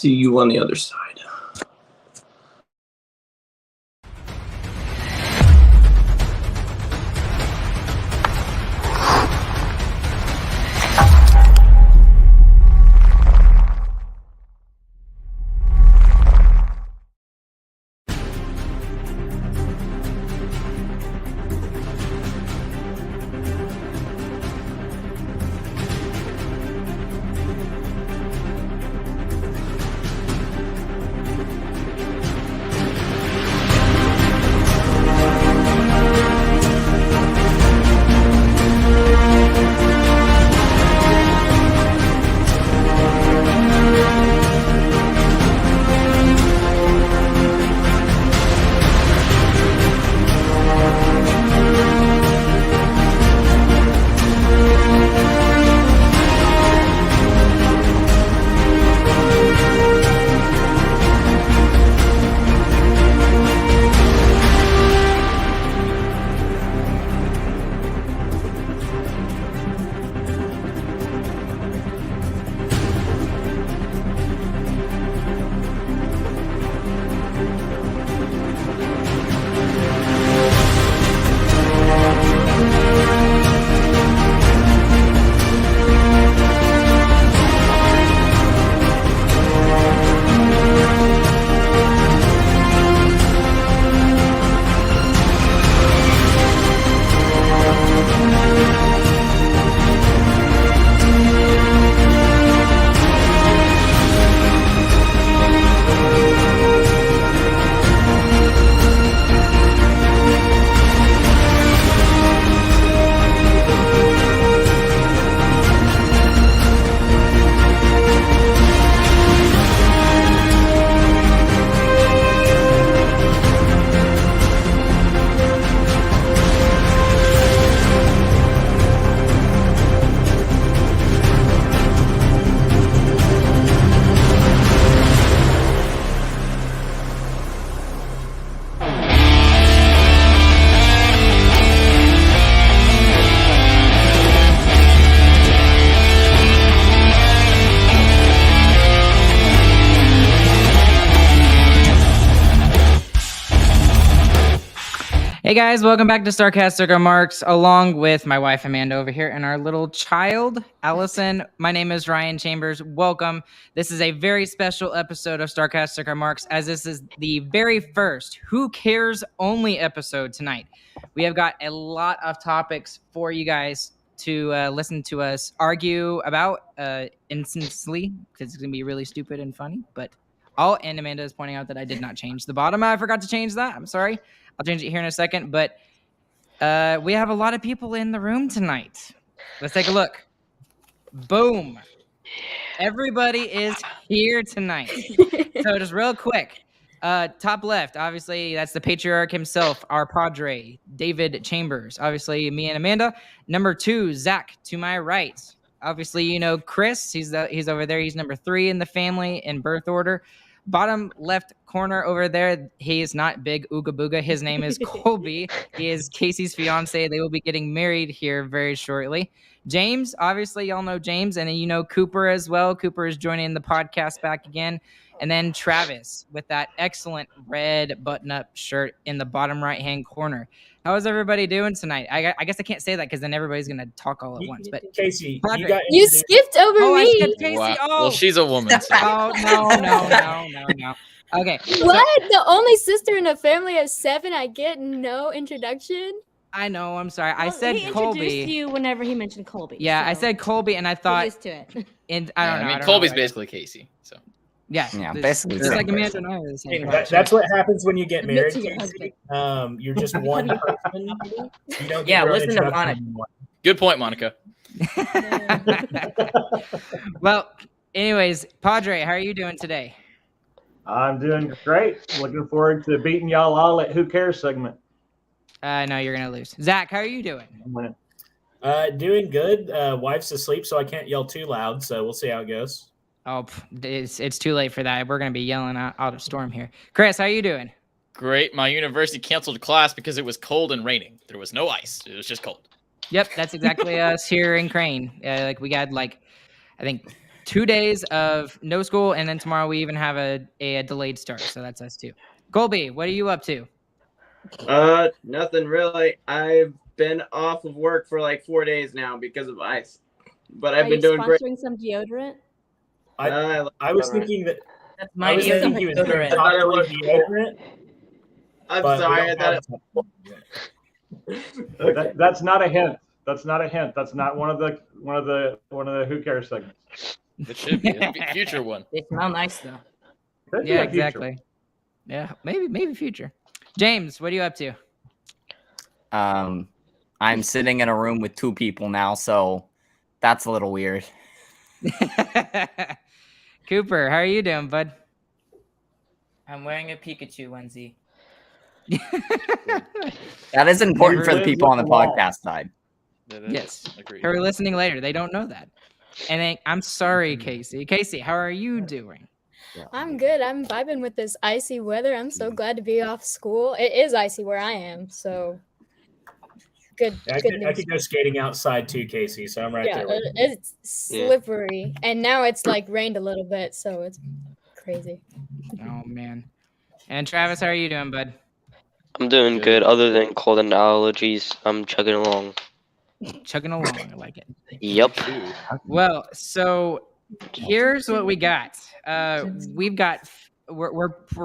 see you on the other side. Hey guys, welcome back to Sarcastic Remarks, along with my wife Amanda over here and our little child, Allison. My name is Ryan Chambers. Welcome. This is a very special episode of Sarcastic Remarks, as this is the very first Who Cares Only episode tonight. We have got a lot of topics for you guys to listen to us argue about instantly, because it's going to be really stupid and funny. And Amanda is pointing out that I did not change the bottom. I forgot to change that. I'm sorry. I'll change it here in a second, but we have a lot of people in the room tonight. Let's take a look. Boom. Everybody is here tonight. So just real quick, top left, obviously, that's the patriarch himself, our padre, David Chambers. Obviously, me and Amanda. Number 2, Zach, to my right. Obviously, you know Chris. He's over there. He's number 3 in the family in birth order. Bottom left corner over there, he is not Big Ooga Booga. His name is Colby. He is Casey's fiance. They will be getting married here very shortly. James, obviously, y'all know James, and you know Cooper as well. Cooper is joining the podcast back again. And then Travis with that excellent red button-up shirt in the bottom right-hand corner. How is everybody doing tonight? I guess I can't say that because then everybody's going to talk all at once. But Casey, you skipped over me. I skipped Casey. Wow. Oh. Well, she's a woman. So. Oh, no. Okay. What? The only sister in a family of 7, I get no introduction? I know. I'm sorry. I said he Colby. introduced you whenever he mentioned Colby. Yeah, so I said Colby, and I thought. used to it. And I don't know. I mean, Colby's basically Casey. So. Yeah, basically. Just like Amanda and I are the same. That's what happens when you get married, to your Casey. You're just one person. You don't Yeah, get your own listen to introduction Monica. anymore. Good point, Monica. Well, anyways, Padre, how are you doing today? I'm doing great. Looking forward to beating y'all all at Who Cares segment. No, you're gonna lose. Zach, how are you doing? I'm winning. Doing good. Wife's asleep, so I can't yell too loud. So we'll see how it goes. Oh, it's too late for that. We're gonna be yelling out of storm here. Chris, how are you doing? Great. My university canceled class because it was cold and raining. There was no ice. It was just cold. Yep, that's exactly us here in Crane. We got I think 2 days of no school, and then tomorrow we even have a delayed start. So that's us too. Colby, what are you up to? Nothing really. I've been off of work for like 4 days now because of ice, but I've Are been you doing great. sponsoring some deodorant? I was thinking that That's I was thinking he was deodorant. talking deodorant. I'm but we sorry. don't I have thought That, that's not a hint. That's not a hint. That's not one of the Who Cares segments. It should be a future one. They smell nice though. Could be Yeah, a future. exactly. Yeah, maybe future. James, what are you up to? I'm sitting in a room with 2 people now, so that's a little weird. Cooper, how are you doing, bud? I'm wearing a Pikachu onesie. That is important for the Live people on with the the wall. podcast side. Yes. Agreed. Who are listening later? They don't know that. And then, I'm sorry, Casey. Casey, how are you doing? I'm good. I'm vibing with this icy weather. I'm so glad to be off school. It is icy where I am, so good. I good could go skating outside too, Casey. So I'm right yeah, there with you. it's slippery, and now it's like rained a little bit, so it's crazy. Oh man. And Travis, how are you doing, bud? I'm doing good. Other than cold and allergies, I'm chugging along. Chugging along. I like it. Yep. Well, so here's what we got. We're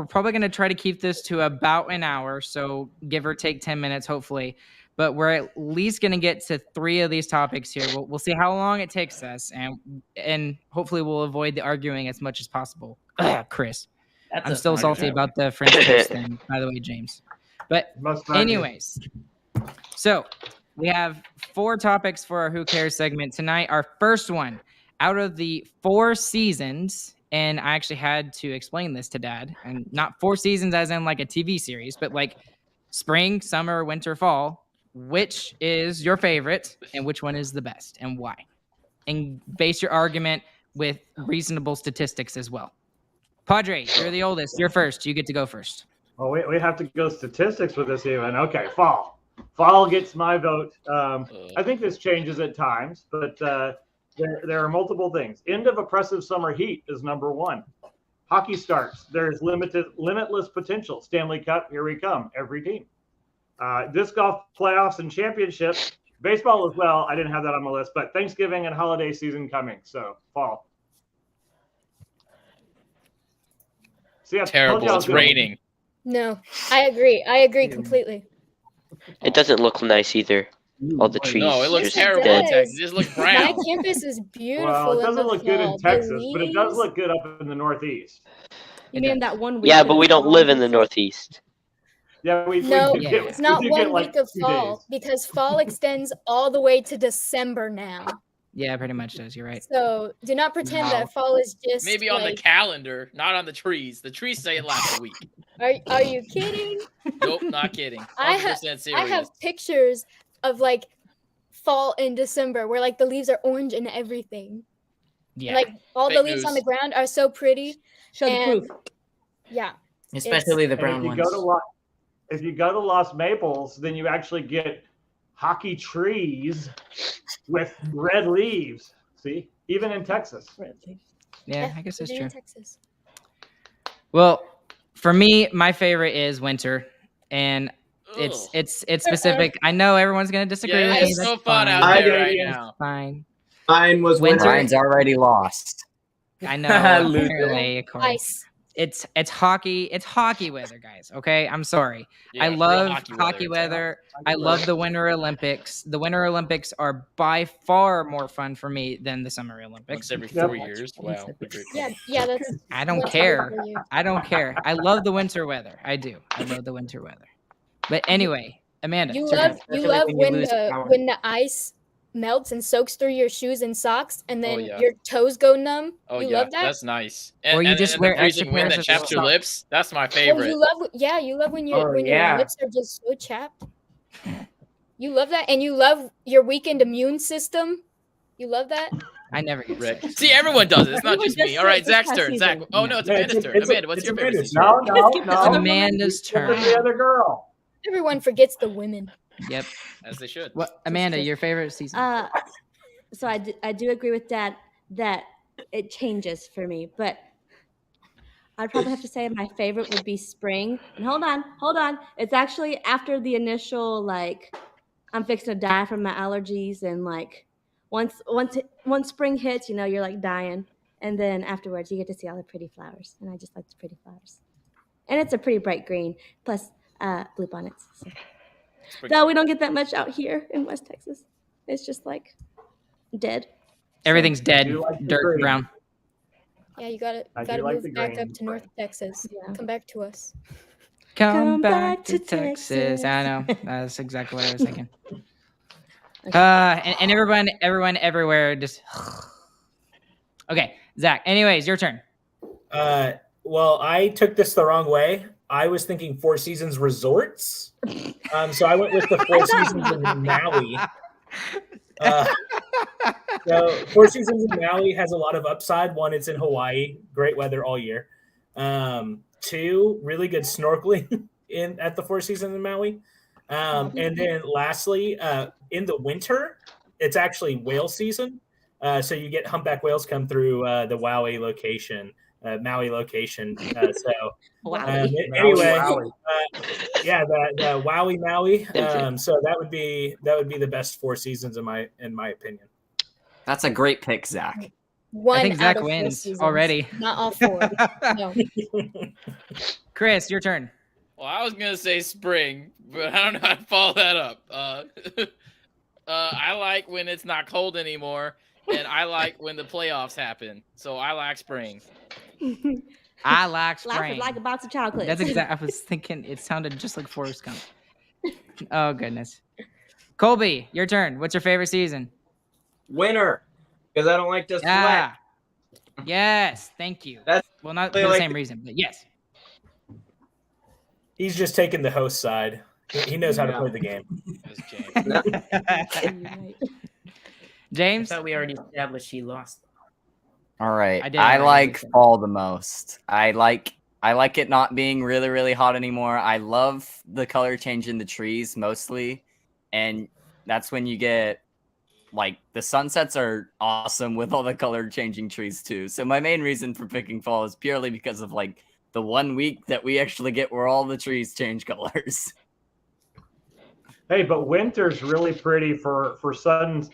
probably going to try to keep this to about an hour, so give or take 10 minutes, hopefully. But we're at least going to get to 3 of these topics here. We'll see how long it takes us, and hopefully we'll avoid the arguing as much as possible. Chris, I'm still salty about the French kiss thing, by the way, James. But anyways, so we have 4 topics for our Who Cares segment tonight. Our first one, out of the 4 seasons, and I actually had to explain this to Dad, and not 4 seasons as in like a TV series, but like spring, summer, winter, fall. Which is your favorite, and which one is the best, and why? And base your argument with reasonable statistics as well. Padre, you're the oldest. You're first. You get to go first. Well, we have to go statistics with this even. Okay, fall. Fall gets my vote. I think this changes at times, but there are multiple things. End of oppressive summer heat is number 1. Hockey starts. There's limitless potential. Stanley Cup, here we come. Every team. Disc golf playoffs and championships. Baseball as well. I didn't have that on my list, but Thanksgiving and holiday season coming. So fall. See, Terrible. It's raining. No, I agree completely. It doesn't look nice either. All the trees. No, it looks just terrible. dead. It just looks brown. My campus is beautiful. Well, it doesn't in the look good in fall. Texas, The but it does leaves- look good up in the Northeast. You mean that 1 week? Yeah, but we don't live in the Northeast. Yeah, No, we get, it's not we 1 get like week of 2 fall days. because fall extends all the way to December now. Yeah, pretty much does. You're right. So do not pretend that fall is just Maybe on the like, calendar, not on the trees. The trees say it lasts a week. Are you kidding? Nope, not kidding. 100% I serious. have pictures of like fall in December where like the leaves are orange and everything. Yeah. Like all Fake the leaves on news. the ground are so pretty. Show the And- proof. Yeah. Especially the And brown if you ones. go to if you go to Los Maples, then you actually get hockey trees with red leaves. See, even in Texas. Yeah, I guess that's we do true. in Texas. Well, for me, my favorite is winter, and it's specific. I know everyone's gonna disagree Yeah, with me. it's so That's fun fine. out I there do, right yeah. now. Fine. Mine was Winter- winter. Ryan's already lost. I know. Loser. Apparently, of course. Ice. It's hockey. It's hockey weather, guys. Okay, I'm sorry. Yeah, I real love hockey hockey weather. weather. I love the Winter Olympics. The Winter Olympics are by far more fun for me than the Summer Olympics. Once every Yep. 4 years. Wow. Agreed. Yeah, that's I don't what's care. hard for you. I don't care. I love the winter weather. I do. I love the winter weather. But anyway, Amanda. You it's your love turn. Especially you love when you when lose the power. when the ice melts and soaks through your shoes and socks, and then yeah. your toes go numb. Oh, you yeah. love that? That's nice. Or you just and wear the freezing extra wind pairs that of chaps your socks. lips. That's my Oh, favorite. you love when your Oh, when yeah. your lips are just so chapped. You love that, and you love your weakened immune system. You love that. I never get Rick. sick. See, everyone does it. It's not You were just just me. All right, sick this Zach's past turn. Zach. season. Oh, no, it's Yeah. Amanda's turn. Amanda, what's your favorite Amanda's season? No, no, Skip no. this It's one. Amanda's Give it to turn. the other girl. Everyone forgets the women. Yep. As they should. What, Amanda? Your favorite season? So I do agree with Dad that it changes for me. But I'd probably have to say my favorite would be spring. And hold on. It's actually after the initial, like, I'm fixing to die from my allergies, and like once spring hits, you're like dying, and then afterwards you get to see all the pretty flowers, and I just like the pretty flowers, and it's a pretty bright green plus bluebonnets. So. Though we don't get that much out here in West Texas, it's just like dead. Everything's dead, like the dirt, green. brown. Yeah, you gotta like move the back green. up to North Texas. Yeah. Come back to us. Come back to Texas. I know. That's exactly what I was thinking. And everyone everywhere just. Okay, Zach. Anyways, your turn. Well, I took this the wrong way. I was thinking Four Seasons resorts. So I went with the Four Seasons in Maui. So Four Seasons in Maui has a lot of upside. One, it's in Hawaii, great weather all year. Two, really good snorkeling at the Four Seasons in Maui. And then lastly, in the winter, it's actually whale season. So you get humpback whales come through the Maui location. Anyway, yeah, the Wowie Maui. So that would be the best Four Seasons in my opinion. That's a great pick, Zach. One I think out Zach of 4 wins seasons. already. Not all 4. No. Chris, your turn. Well, I was gonna say spring, but I don't know how to follow that up. I like when it's not cold anymore, and I like when the playoffs happen. So I like spring. I like Laugh spring. like a box of chocolates. That's exactly. I was thinking. It sounded just like Forrest Gump. Oh goodness. Colby, your turn. What's your favorite season? Winter, because I don't like to Yeah. sweat. Yes. Thank you. That's well, not for really the like same reason, but yes. He's just taking the host side. He knows how to play the game. James? I thought we already established he lost. All right. I did I already like think. fall the most. I like it not being really, really hot anymore. I love the color change in the trees mostly. And that's when you get like the sunsets are awesome with all the color changing trees too. So my main reason for picking fall is purely because of like the 1 week that we actually get where all the trees change colors. Hey, but winter's really pretty for sun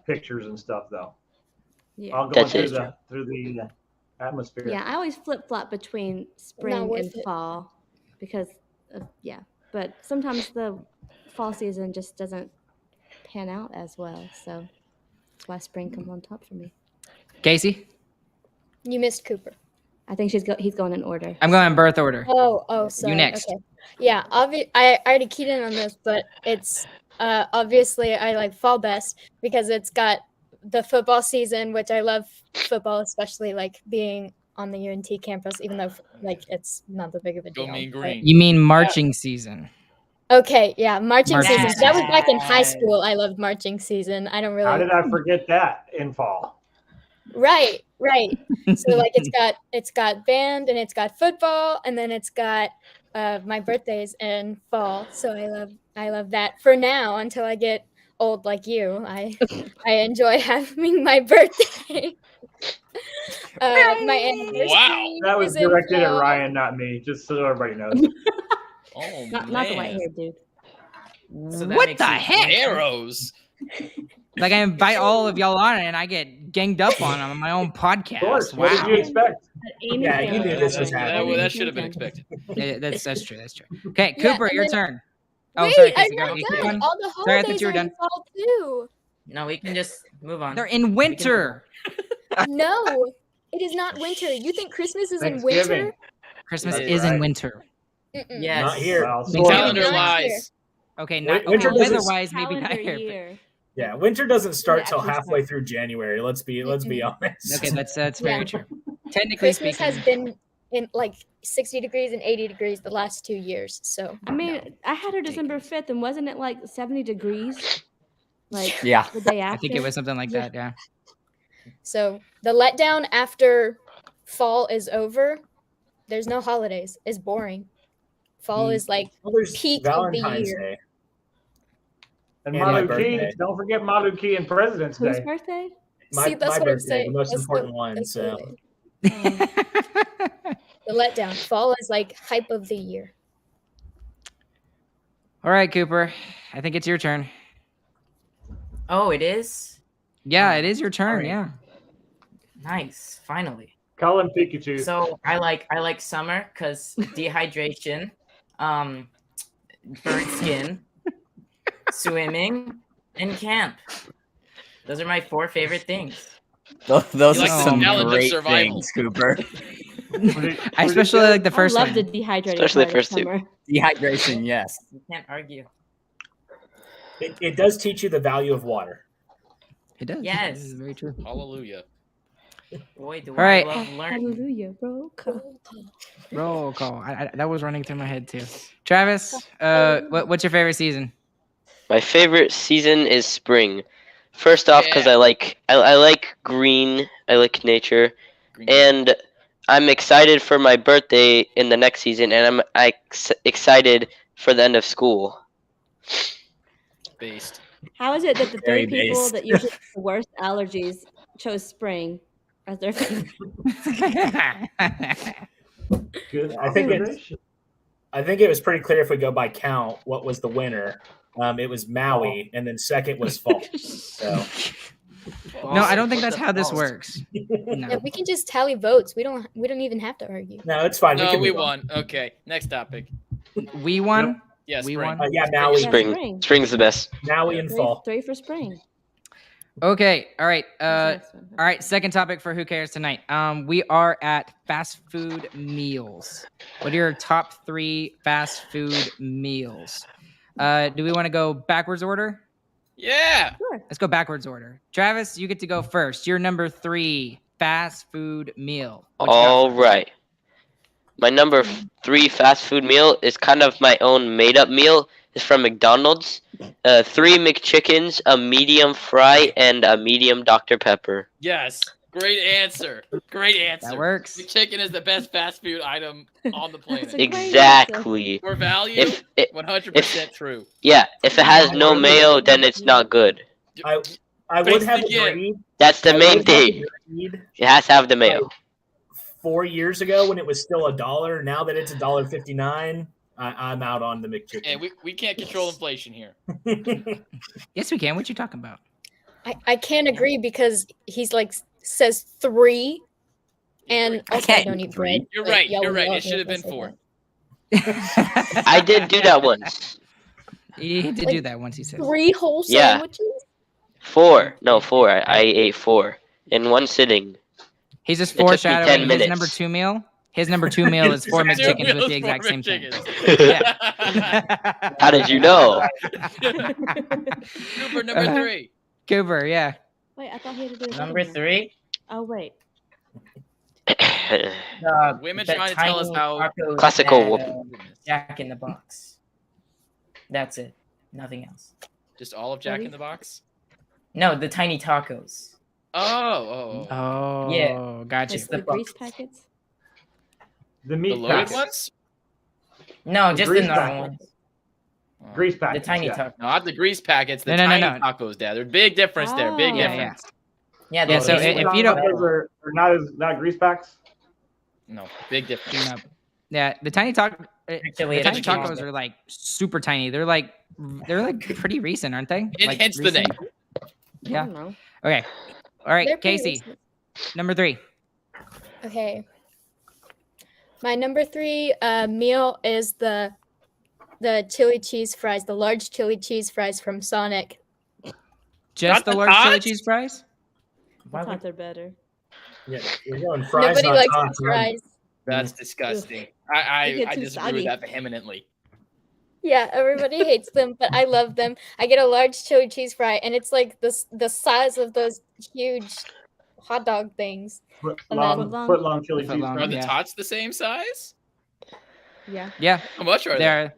pictures and stuff though. Yeah. I'll go That's through it. the atmosphere. Yeah, I always flip-flop between spring worth and it. fall because but sometimes the fall season just doesn't pan out as well, so that's why spring comes on top for me. Casey? You missed Cooper. I think he's going in order. I'm going in birth order. Oh, sorry. You next. Okay. Yeah, I already keyed in on this, but it's obviously I like fall best because it's got the football season, which I love football, especially like being on the UNT campus, even though like it's not that big of a deal. Go mean but- green. You mean marching season? Okay, yeah, marching Marching season. season. That was back in high school. I loved marching season. I don't really. How did I forget that in fall? Right. So like it's got band and it's got football and then it's got my birthdays in fall. So I love that for now until I get old like you. I enjoy having my birthday. My anniversary. Wow. That was is in directed at fall. Ryan, not me, just so everybody knows. Oh Not the man. white hair dude. So that What makes the you- heck? Arrows. Like I invite all of y'all on and I get ganged up on my own Of course. podcast. What did you Wow. expect? Amy Yeah, you Campbell. knew this was happening. That should have been expected. Yeah, that's true. That's true. Okay, Yeah, Cooper, and your then- turn. Oh, Wait, sorry, I'm Casey, go. not You keep done. going. All the Sorry, I thought holidays you were are in done. fall too. No, we can just move on. They're in winter. No, it is not winter. You think Christmas is in Thanksgiving. winter? Christmas That's is in right. winter. Mm-mm. Yes. Not here. Well, Thanksgiving. Calendar Not lies. Okay, Win- not winter okay, doesn't- weather-wise, maybe not Calendar here. year. Yeah, winter doesn't start till actually halfway start. through January. Let's be honest. Okay, that's very Yeah. true. Technically Christmas speaking, has been in like 60 degrees and 80 degrees the last 2 years. So I mean, I had her December 5th, and wasn't it like 70 degrees? Like Yeah. the day after. I think it was something like that. Yeah. So the letdown after fall is over. There's no holidays. It's boring. Fall is like Well, there's peak of the Valentine's year. Day. And And my Maluki, birthday. don't forget Maluki and President's Whose Day. birthday? my that's what I'm birthday, saying. the most That's important the- one. that's So the letdown. Fall is like hype of the year. All right, Cooper. I think it's your turn. Oh, it is? Yeah, it is your turn. Sorry. Yeah. Nice. Finally. Call him Pikachu. So I like summer because dehydration, burnt skin, swimming, and camp. Those are my 4 favorite things. Those You are like the some challenge of great survival. things, Cooper. I especially like the first I love one. the dehydrated Especially part the of first two. summer. Dehydration, yes. You can't argue. it does teach you the value of water. It does. Yes. It is very true. Hallelujah. Boy, do All right. I love learning. Hallelujah, bro. Roll call. That was running through my head too. Travis, what's your favorite season? My favorite season is spring. First off, because Yeah. I like green. I like nature, Green. and I'm excited for my birthday in the next season, and I'm excited for the end of school. Based. How is it that the Very 3 people based. that usually have the worst allergies chose spring as their favorite? Good I think it's- observation. I think it was pretty clear if we go by count what was the winner. It was Maui, and then second was fall. So No, I don't think What that's the how this balls? works. Yeah, No. we can just tally votes. We don't even have to argue. no, it's fine. No, can we move on. won. Okay, next topic. We won. Yeah, We spring. won. Yeah, Maui, Yeah, Spring. Spring's the best. Maui and fall. 3 for spring. Okay. All right. What's the next one? All right. Second topic for Who Cares tonight. We are at fast food meals. What are your top 3 fast food meals? Do we want to go backwards order? Yeah. Sure. Let's go backwards order. Travis, you get to go first. Your number 3 fast food meal. What you got All first? right. My number 3 fast food meal is kind of my own made-up meal. It's from McDonald's. 3 McChickens, a medium fry, and a medium Dr. Pepper. Yes. Great answer. Great answer. That works. The chicken is the best fast food item on the planet. That's a great Exactly. For value, If it, 100% true. yeah, if it has no mayo, then it's not good. I would Face have again. agreed. That's the I main would have thing. agreed It has to have the mayo. 4 years ago when it was still $1. Now that it's $1.59, I'm out on the McChicken. And we can't control inflation here. Yes, we can. What you talking about? I can't agree because he's like says 3, and also I can't don't eat agree. bread. You're Like, right. y'all You're would right. love It should have if I been said 4. I did do that once. He did do that once. He said. that. 3 whole Yeah. sandwiches. 4. No, 4. I ate 4 in one sitting. He's just It took me 10 foreshadowing his minutes. number 2 meal. His number 2 meal is 4 Two McChickens with the exact same thing. Yeah. How did you know? Cooper, number 3. Cooper, yeah. Wait, I thought he had to do his Number other one. 3. Oh, wait. Women the trying to tell us tiny how- tacos Classical at, whooping. Jack in the Box. That's it. Nothing else. Just all of Jack in the Box? No, the tiny tacos. Oh. Oh, Yeah. gotcha. It's The the grease packets. The The meat loaded packets. ones? No, just the grease normal packets. ones. Oh. Grease The packets. tiny yeah. tacos. Not the grease packets, the No, tiny no. tacos, Dad. There's big difference there. Big Oh. Yeah, difference. Yeah, Yeah, the so basic if you don't- Those are not grease packs. No, big difference. No. Yeah, the tiny taco. Actually, The it's tiny small. tacos are like super tiny. They're like pretty recent, aren't they? And Like, hence the name. recent? I Yeah. don't know. Okay. All right, They're pretty Casey, recent. number 3. Okay. My number 3 meal is the chili cheese fries, the large chili cheese fries from Sonic. Just Not the the large chili tots? cheese fries? Why I would- thought they're better. Yeah, you're going fries, Nobody not likes tots, the right? fries. That's disgusting. They I get too disagree with soggy. that vehemently. Yeah, everybody hates them, but I love them. I get a large chili cheese fry, and it's like the size of those huge hot dog things. Foot And long, then- foot long chili Foot cheese. long. Are the Yeah. tots the same size? Yeah. Yeah, How much are they? they're.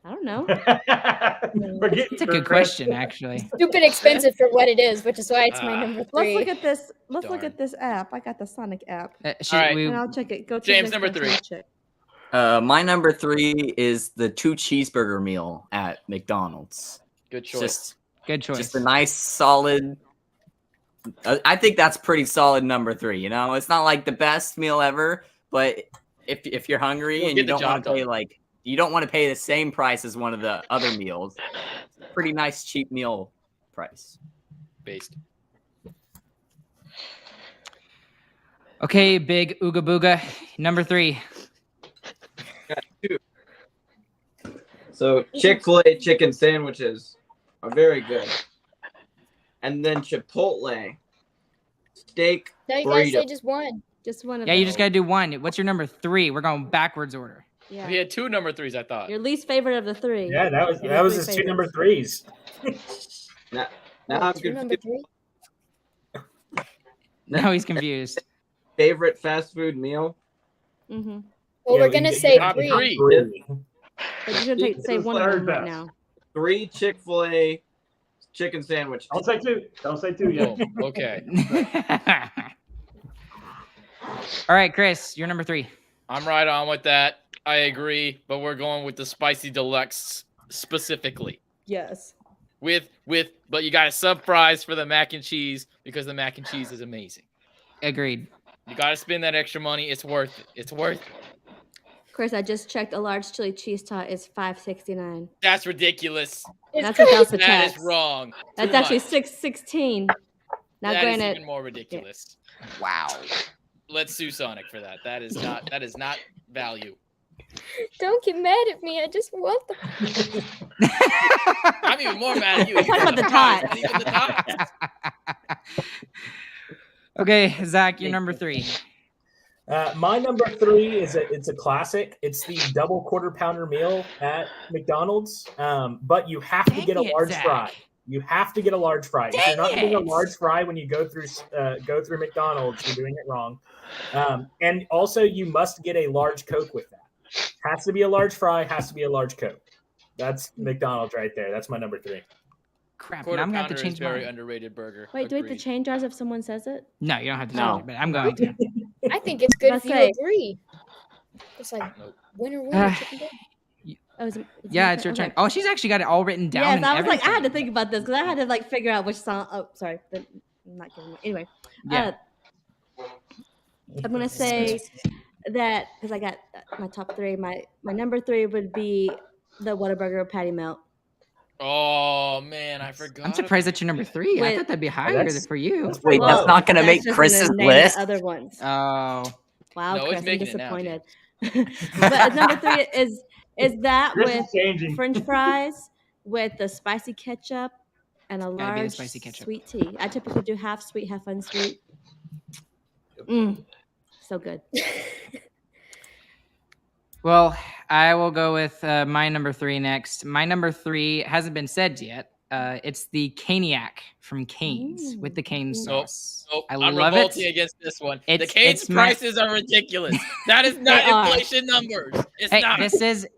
I don't know. We're getting It's a for good Chris. question, actually. Stupid expensive for what it is, which is why it's my Ah. number Let's 3. look at this. Let's look Darn. at this app. I got the Sonic app, All right. We, and I'll check it. Go to James, the next number person, 3. Check. My number 3 is the 2 cheeseburger meal at McDonald's. Good choice. Just good choice. just a nice solid I think that's pretty solid number 3. You know, it's not like the best meal ever, but if you're hungry You'll and get you the don't want job to pay done. you don't want to pay the same price as one of the other meals, pretty nice cheap meal price. Based. Okay, big ooga booga. Number 3. Got 2. So Chick-fil-A chicken sandwiches are very good. And then Chipotle steak No, you gotta say burrito. just one. Just one of Yeah, you those. just gotta do one. What's your number 3? We're going backwards order. Yeah. We had 2 number 3s, I thought. Your least favorite of the 3. Yeah, that was And that was three his 2 favorites. number 3s. Now Oh, I'm 2 number confused. 3. Now he's confused. Favorite fast food meal? Mm-hmm. Well, we're gonna say top 3. 3. But you're gonna say one of third them right best. now. 3 Chick-fil-A chicken sandwiches. Don't say 2. Don't say 2 yet. Oh, okay. All right, Chris, you're number 3. I'm right on with that. I agree, but we're going with the spicy deluxe specifically. Yes. But you got to sub fries for the mac and cheese because the mac and cheese is amazing. Agreed. You got to spend that extra money. It's worth it. It's worth it. Chris, I just checked. A large chili cheese tot is $5.69. That's ridiculous. That's without the That tax. is wrong. That's Too actually much. $6.16. Now, That is granted, even more ridiculous. Wow. Let's sue Sonic for that. That is not value. Don't get mad at me. I just want the. I'm even more mad at you. We're talking about the Fries, tots. not even the tots. Okay, Zach, you're number 3. My number 3 is it's a classic. It's the double quarter pounder meal at McDonald's. But you have to Dang get a it, large Zach. fry. You have to get a large fry. If Dang you're not getting a it. large fry when you go through McDonald's, you're doing it wrong. And also, you must get a large Coke with that. Has to be a large fry. Has to be a large Coke. That's McDonald's right there. That's my number 3. Crap, now Quarter I'm going to have pounder to is change very mine. underrated burger. wait, do we have to Agreed. change ours if someone says it? No, you don't have to No. change it, but I'm going to. I think it's good Let's if you say- agree. It's like winner, Uh, winner, chicken dinner. Oh, it's Yeah, my it's your Okay. turn. Oh, she's actually got it all written down. Yes, and I was like, I had to everything. think about this because I had to like figure out which song. Oh, sorry, but I'm not giving. Anyway, Yeah. I'm gonna say that because I got my top 3. My number 3 would be the Whataburger patty melt. Oh man, I forgot. I'm surprised about that's your number 3. I Wait, thought that'd be higher that's- for you. that's Wait, pretty that's low. not gonna That's make just Chris's gonna name the list. other ones. Oh. Wow, No, it's Chris, I'm making it now, disappointed. But number 3 is that This with is changing. French fries with the spicy ketchup and a Gotta be the large spicy ketchup. sweet tea. I typically do half sweet, half unsweet. So good. Well, I will go with my number 3 next. My number 3 hasn't been said yet. It's the Caniac from Cane's with the cane sauce. Nope, I I'm love revolting it. against this one. It's- The Cane's it's my- prices are ridiculous. That is not They are. inflation numbers. It's Hey, not.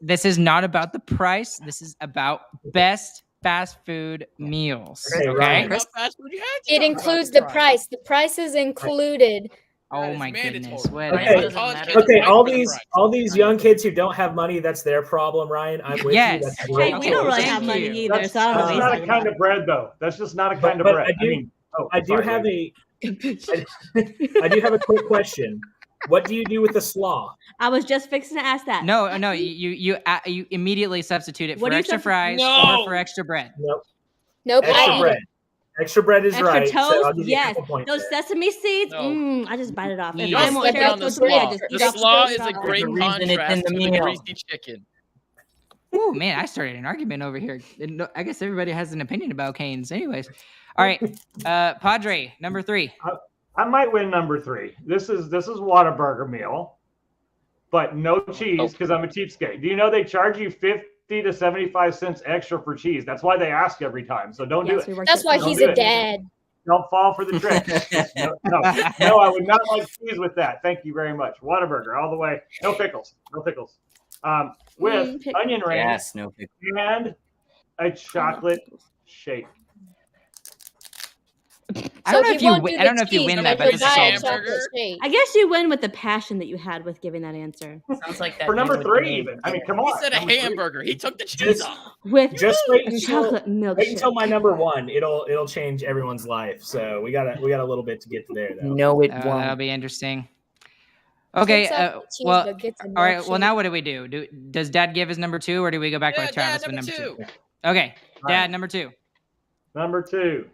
this is not about the price. This is about best fast food meals. Hey, Okay. Ryan. About fast food, you had to It talk about includes the price. The price is included. Oh That is my mandatory. goodness. What? Okay. It doesn't matter. Okay, Fight all for the these price. young kids who don't have money, that's their problem, Ryan. I'm with Yes. you. That's Hey, great. Hey, we don't really Thank have money you. either, That's, so I don't know. that's what not he's a talking kind of bread, though. That's just not a kind But of bread. I do sorry, have Ray. I do have a quick question. What do you do with the slaw? I was just fixing to ask that. No, you immediately substitute it What for do you extra subst- fries No! or for extra bread. Nope. Nope. Extra I eat bread. it. Extra bread is Extra right. toast? So I'll give you a Yes. couple points Those there. sesame seeds, No. I just bite it off. If You I just want slip it Cheerios on the for free, I slaw. just The eat off slaw the is a straw. great the reason it's in contrast the to the meal. greasy chicken. Oh man, I started an argument over here. I guess everybody has an opinion about Cane's. Anyways, all right, Padre number 3. I might win number 3. This is Whataburger meal, but no cheese because I'm a cheapskate. Do you know they charge you 50 to 75 cents extra for cheese? That's why they ask every time. So don't Yes, do we it. worked That's at why Don't he's do a it. dad. Don't fall for the trick. No, I would not like cheese with that. Thank you very much. Whataburger all the way. No pickles. No pickles. With pick- onion rings Yes, no pickle. and a chocolate shake. I don't know he if you won't win. do I don't the know if you cheese, win but that, but he'll it's a buy a solid chocolate hamburger. shake. I guess you win with the passion that you had with giving that answer. Sounds like that. For number thing with 3, the even. I mean, name. come He on. said a number 3. hamburger. He took the cheese off. With Just wait until chocolate milkshake. my number 1. It'll change everyone's life. So we got a little bit to get to there though. No, it That'll won't. be interesting. Okay. Takes off the cheese, Well, but gets a all right. Well, milkshake. now what do we do? Does Dad give his number 2, or do we go back Yeah, with Travis Dad, with number number 2? 2. Okay, Dad, right. number 2. Number 2.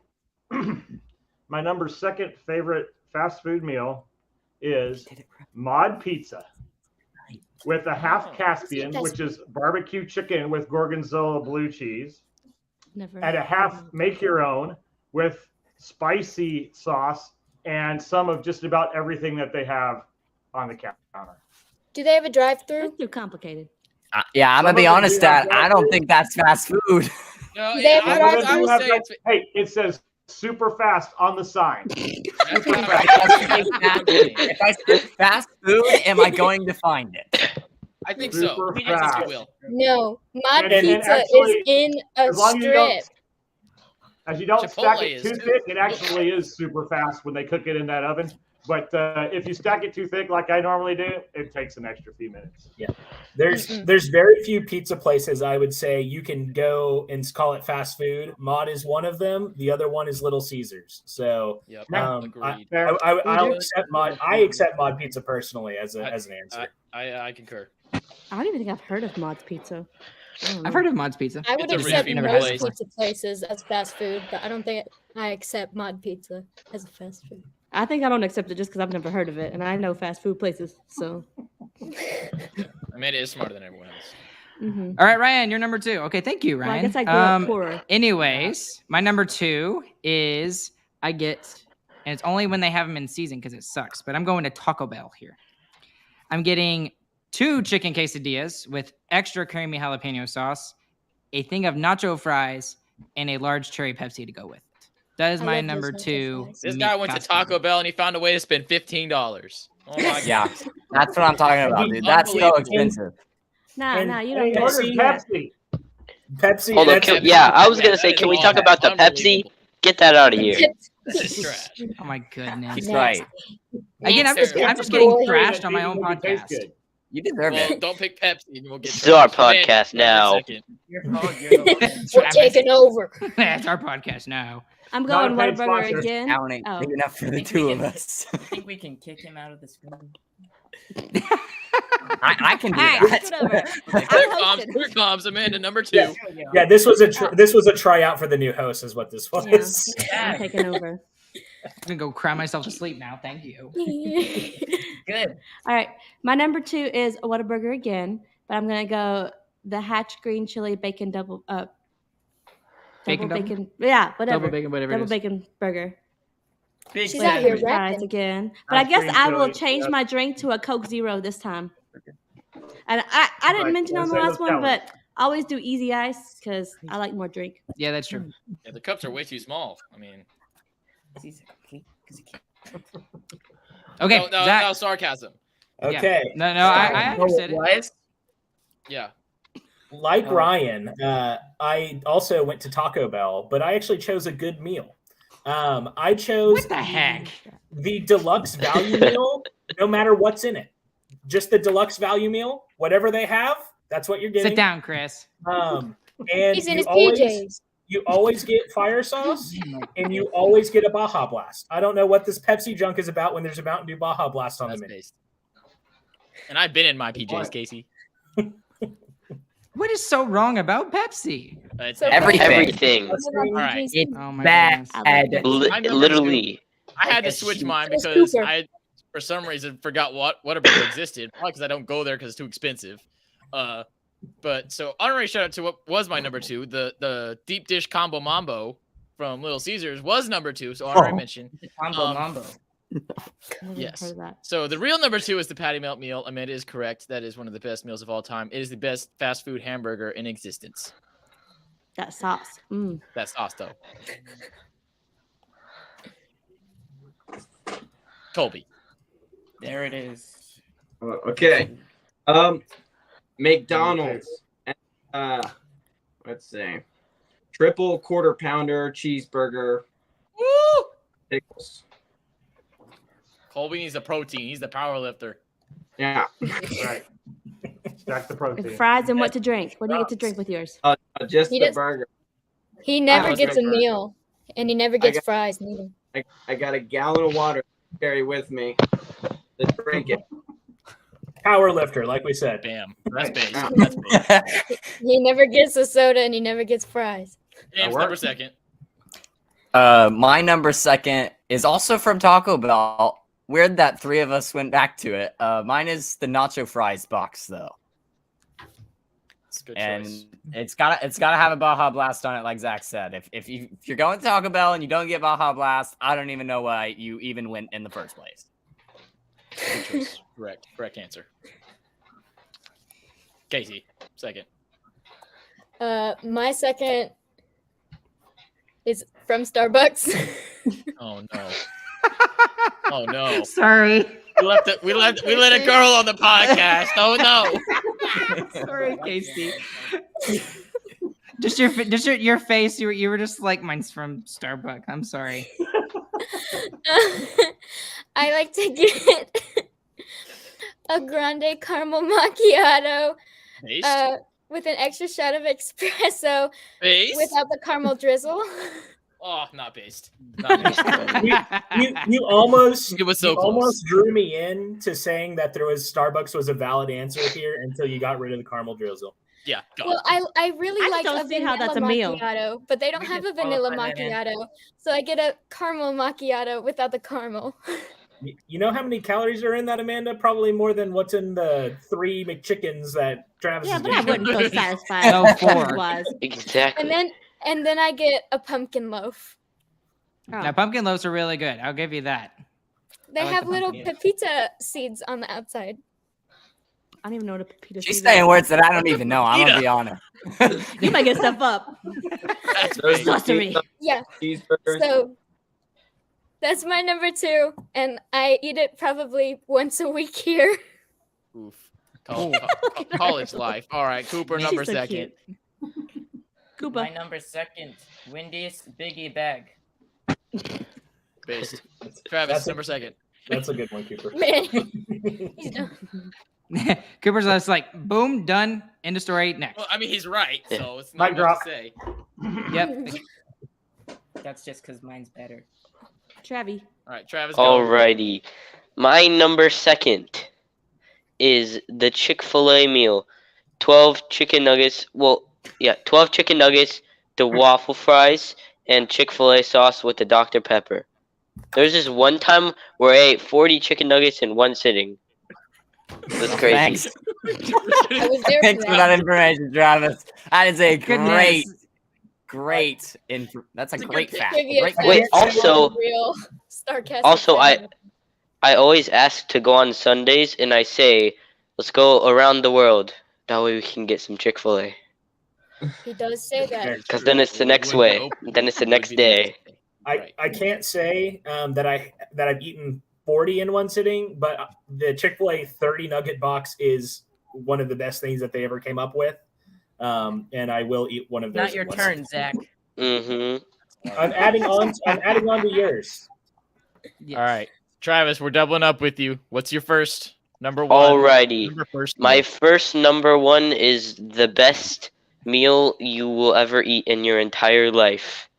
My number 2 favorite fast food meal is Mod Pizza with a half Caspian, which is barbecue chicken with gorgonzola blue cheese, Never. and a half make your own with spicy sauce and some of just about everything that they have on the counter. Do they have a drive-through? That's too complicated. Yeah, I'm Some gonna be of them honest, do have Dad. I don't think that's fast food. No, They yeah, have I, a I will have say that- it's hey, it says super fast on the sign. that's If not I say fast food, am I going to find it? I think so. Super I think fast. you will. No, Mod And Pizza actually, is in a As long as you don't, strip. as you don't Chipotle stack it is too too. thick, it actually is super fast when they cook it in that oven. But if you stack it too thick, like I normally do, it takes an extra few minutes. There's very few pizza places I would say you can go and call it fast food. Mod is one of them. The other one is Little Caesars. So Yep. I, Agreed. I'll accept Mod. I accept Mod Pizza personally as an answer. I concur. I don't even think I've heard of Mod's Pizza. I've heard of Mod's Pizza. I would It's a accept really never most had it. pizza places as fast food, but I don't think I accept Mod Pizza as a fast food. I think I don't accept it just because I've never heard of it, and I know fast food places. So, Amanda is smarter than everyone else. mhm. All right, Ryan, you're number 2. Okay, thank you, Well, Ryan. I guess I grew up poorer. Anyways, my number 2 is I get, and it's only when they have them in season because it sucks, but I'm going to Taco Bell here. I'm getting 2 chicken quesadillas with extra creamy jalapeno sauce, a thing of nacho fries, and a large cherry Pepsi to go with it. That is I my love number those nacho 2. fries. This meat guy went to costume. Taco Bell and he found a way to spend $15. Oh my god. Yeah, that's what I'm talking about, dude. That's so Unbelievable. expensive. Nah, And- you and don't. Ordered see- Pepsi. Pepsi. Hold on, that's- yeah, I was gonna say, that can is we talk awful. about the Pepsi? Unbelievable. Get that out of here. This is trash. Oh my goodness. He's right. Again, I'm just Terrible. getting Boy. thrashed on my own It tastes podcast. good. You deserve Well, it. don't pick Pepsi and we'll get This is our trashed. podcast Amanda, now. second. Your fault. You're the We're taking over. That's our podcast now. I'm Not going a paid Whataburger sponsor. again. Town ain't Oh. big enough for the think we two of can- us. I think we can kick him out of the screen. I can do All right, that. whatever. Here I'm comes, here comes Amanda, number 2. Yeah. Yeah, this was a tryout for the new host, is what this was. I'm taking over. I'm gonna go cry myself to sleep now. Thank you. Good. All right, my number 2 is a Whataburger again, but I'm gonna go the Hatch green chili bacon double Bacon double? bacon. Yeah, whatever. Double bacon, whatever it Double is. bacon burger. Big She's with out here french fries rapping. again. But I Ice guess cream I will chili, change yep. my drink to a Coke Zero this time. And I didn't Right, mention on the save last those one, calories. but I always do easy ice because I like more drink. Yeah, that's true. Yeah, the cups are way too small. I mean, Okay, no, Zach. no sarcasm. Okay. No, I understood it. Was? Yeah. Like Ryan, I also went to Taco Bell, but I actually chose a good meal. I chose What the heck? the deluxe value meal, no matter what's in it. Just the deluxe value meal, whatever they have, that's what you're getting. Sit down, Chris. And He's in you his always, PJs. you always get fire sauce, and you always get a Baja Blast. I don't know what this Pepsi junk is about when there's a Mountain Dew Baja Blast on That's the menu. based. And I've been in my PJs, Casey. What is so wrong about Pepsi? It's So Everything. All right. It's Oh my bad. goodness. I'm number Literally. I had to Like a switch sheep. mine It's because super. I, for some reason, forgot Whataburger existed. Probably because I don't go there because it's too expensive. But so honorary shout out to what was my number 2. The deep dish combo mambo from Little Caesars was number 2. So honorary mention. Combo mambo. Never Yes. heard of that. So the real number 2 is the patty melt meal. Amanda is correct. That is one of the best meals of all time. It is the best fast food hamburger in existence. That sauce. Mm. That's sauce though. Colby. There it is. Okay. McDonald's. Let's see. Triple quarter pounder cheeseburger. Woo! pickles. Colby needs the protein. He's the power lifter. Yeah. Right. Stack the And protein. fries and what to drink. What do you get to drink with yours? Just He the does- burger. He never was gets a right. meal, and he never gets got- fries neither. I got a gallon of water to carry with me to drink it. Power lifter, like we said. Bam. That's base. Yeah. That's base. He never gets a soda, and he never gets fries. James, works. number second. My number second is also from Taco Bell. Weird that three of us went back to it. Mine is the nacho fries box though, That's a good and choice. it's gotta have a Baja Blast on it, like Zach said. If you're going to Taco Bell and you don't get Baja Blast, I don't even know why you even went in the first place. Good choice. Correct answer. Casey, second. My second is from Starbucks. Oh no. Oh no. Sorry. We let a girl on the podcast. Oh no. Sorry, Casey. Just your face. You were just like, mine's from Starbucks. I'm sorry. I like to get a grande caramel macchiato Based. with an extra shot of espresso Based. without the caramel drizzle. Oh, not based. Not based. You almost It was so you close. almost drew me in to saying that Starbucks was a valid answer here until you got rid of the caramel drizzle. Yeah. Go. Well, I really I just like don't a see how vanilla that's a meal. macchiato, but they don't We have a could vanilla qualify that in. macchiato, so I get a caramel macchiato without the caramel. You know how many calories are in that, Amanda? Probably more than what's in the 3 McChickens that Travis Yeah, is but I getting. wouldn't feel satisfied. No, 4. Was. Exactly. And then I get a pumpkin loaf. Oh. Now, pumpkin loaves are really good. I'll give you that. They I like have the little pumpkin. pepita seeds on the outside. I don't even know what a pepita She's seed saying is. words that I don't even know. I'm gonna be honest. You might get stuff up. That's Those based. Blustery. Yeah. cheeseburgers. So that's my number 2, and I eat it probably once a week here. Oof. College life. All right, Cooper, She's number so second. cute. My Koopa. number second, Wendy's Biggie Bag. Based. Travis, That's a- number second. That's a good one, Cooper. Man, he's done. Cooper's just like, boom, done. End of story. Next. Well, I mean, he's right, so it's Mic not much drop. to say. Yep. That's just because mine's better. Travi. All right, Travis. Go. Alrighty. My number second is the Chick-fil-A meal. 12 chicken nuggets. 12 chicken nuggets, the waffle fries, and Chick-fil-A sauce with the Dr. Pepper. There's this one time where I ate 40 chicken nuggets in one sitting. That's crazy. Thanks. I was there Thanks for for that. that information, Travis. That is a Goodness. great. That's a It's a great good fact. Trivia Great fact. Wait, It's also- real sarcastic. Also, fact. I always ask to go on Sundays, and I say, let's go around the world. That way we can get some Chick-fil-A. He does say that. Because then it's the next way. Then it's the next day. I can't say that I've eaten 40 in one sitting, but the Chick-fil-A 30 nugget box is one of the best things that they ever came up with. And I will eat one of those. Not your in one turn, Zach. Mm-hmm. I'm adding on to yours. Yes. All right, Travis, we're doubling up with you. What's your first number one? Alrighty. Number first. My meal. first number one is the best meal you will ever eat in your entire life.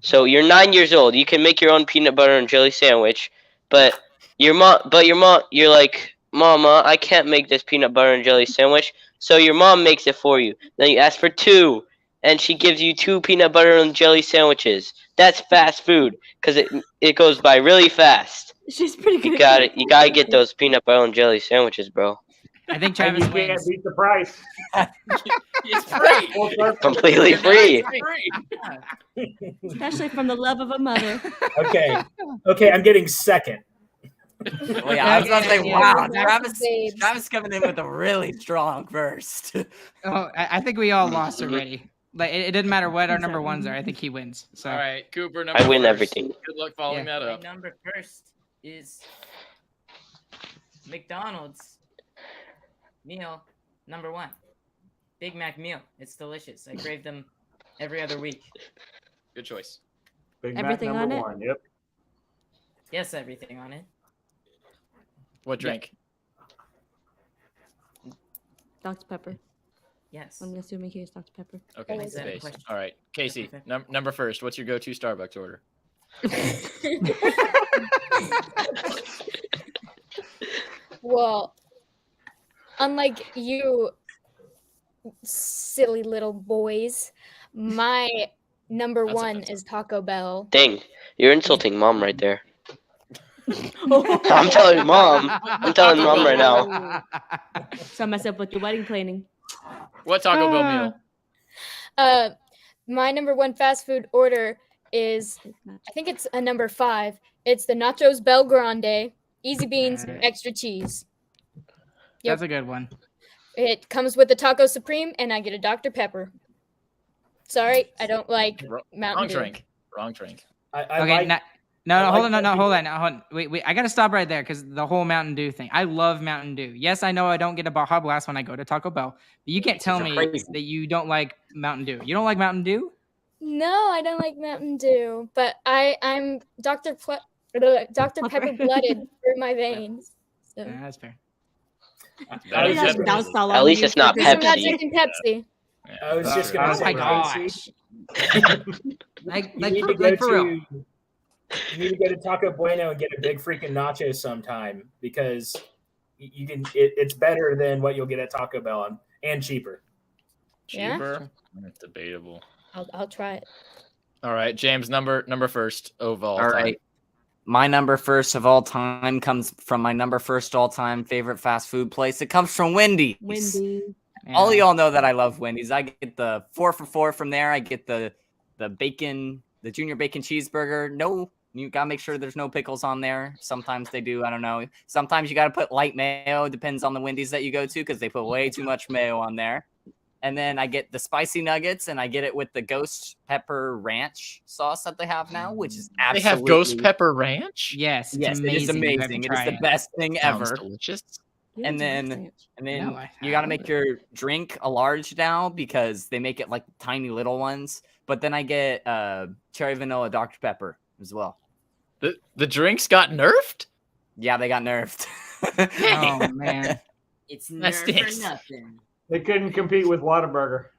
So you're 9 years old. You can make your own peanut butter and jelly sandwich, but you're like, Mama, I can't make this peanut butter and jelly sandwich. So your mom makes it for you. Then you ask for 2, and she gives you 2 peanut butter and jelly sandwiches. That's fast food because it goes by really fast. She's pretty good. You gotta get those peanut butter and jelly sandwiches, bro. I think And Travis you can't wins. beat the price. It's free. Full circle. Completely free. Especially from the love of a mother. Okay, I'm getting second. Well, yeah, I was gonna say, Yeah. wow, That's babes. Travis coming in with a really strong first. Oh, I think we all lost already. Like it didn't matter what our number ones are. I think he wins. So All right, Cooper. Number I win first. everything. Good luck following that My up. number first is McDonald's meal number 1. Big Mac meal. It's delicious. I crave them every other week. Good choice. Big Mac Everything on number it? 1. Yep. Yes, everything on it. What drink? Dr. Pepper. Yes. I'm assuming here's Dr. Pepper. Okay, Is that a base. question? All right, Casey, number first. What's your go-to Starbucks order? Well, unlike you silly little boys, my number That's one offensive. is Taco Bell. Dang, you're insulting mom right there. I'm telling mom. I'm telling mom right now. So I messed up with your wedding planning. What Taco Bell meal? My number one fast food order is, I think it's a number 5. It's the Nachos Bel Grande, easy beans, extra cheese. That's a good one. It comes with a Taco Supreme, and I get a Dr. Pepper. Sorry, I don't like Mountain Wrong Dew. drink. Wrong drink. Okay, hold on. Wait. I gotta stop right there because the whole Mountain Dew thing. I love Mountain Dew. Yes, I know I don't get a Baja Blast when I go to Taco Bell, but you can't tell me that you don't like Mountain Dew. You don't like Mountain Dew? No, I don't like Mountain Dew, but I'm Dr. Pepper blooded through my veins. So. Yeah, that's fair. At least it's not I'm not Pepsi. drinking Pepsi. I was just going to Oh say, my gosh. For real. You need to go to Taco Bueno and get a big freaking nacho sometime because you can. It's better than what you'll get at Taco Bell and cheaper. Cheaper? That's debatable. I'll try it. All right, James, number first overall. All right. My number first of all time comes from my number first all time favorite fast food place. It comes from Wendy's. All y'all know that I love Wendy's. I get the 4 for $4 from there. I get the bacon, the junior bacon cheeseburger. No, you gotta make sure there's no pickles on there. Sometimes they do. I don't know. Sometimes you gotta put light mayo. Depends on the Wendy's that you go to because they put way too much mayo on there. And then I get the spicy nuggets, and I get it with the ghost pepper ranch sauce that they have now, which is absolutely. They have ghost pepper ranch? Yes, Yes, it is amazing. It is the best thing Sounds ever. delicious. And then No, you got to make your drink a large now because they make it like tiny little ones. But then I get cherry vanilla Dr. Pepper as well. The drinks got nerfed? Yeah, they got nerfed. Oh man, It's That nerve stinks. for nothing. They couldn't compete with Whataburger.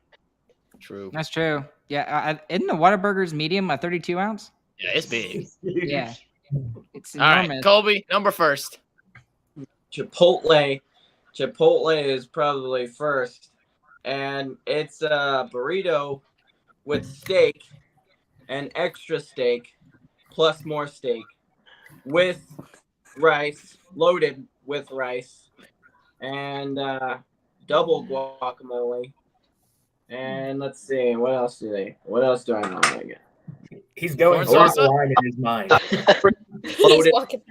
True. that's true. Yeah, isn't the Whataburger's medium a 32 ounce? Yeah, it's big. Yeah, it's All right, enormous. Colby, number first. Chipotle is probably first, and it's a burrito with steak and extra steak plus more steak with rice, loaded with rice, and double guacamole. And let's see, what else do I know I get? He's going Corn off salsa? the line in his mind. Loaded walking.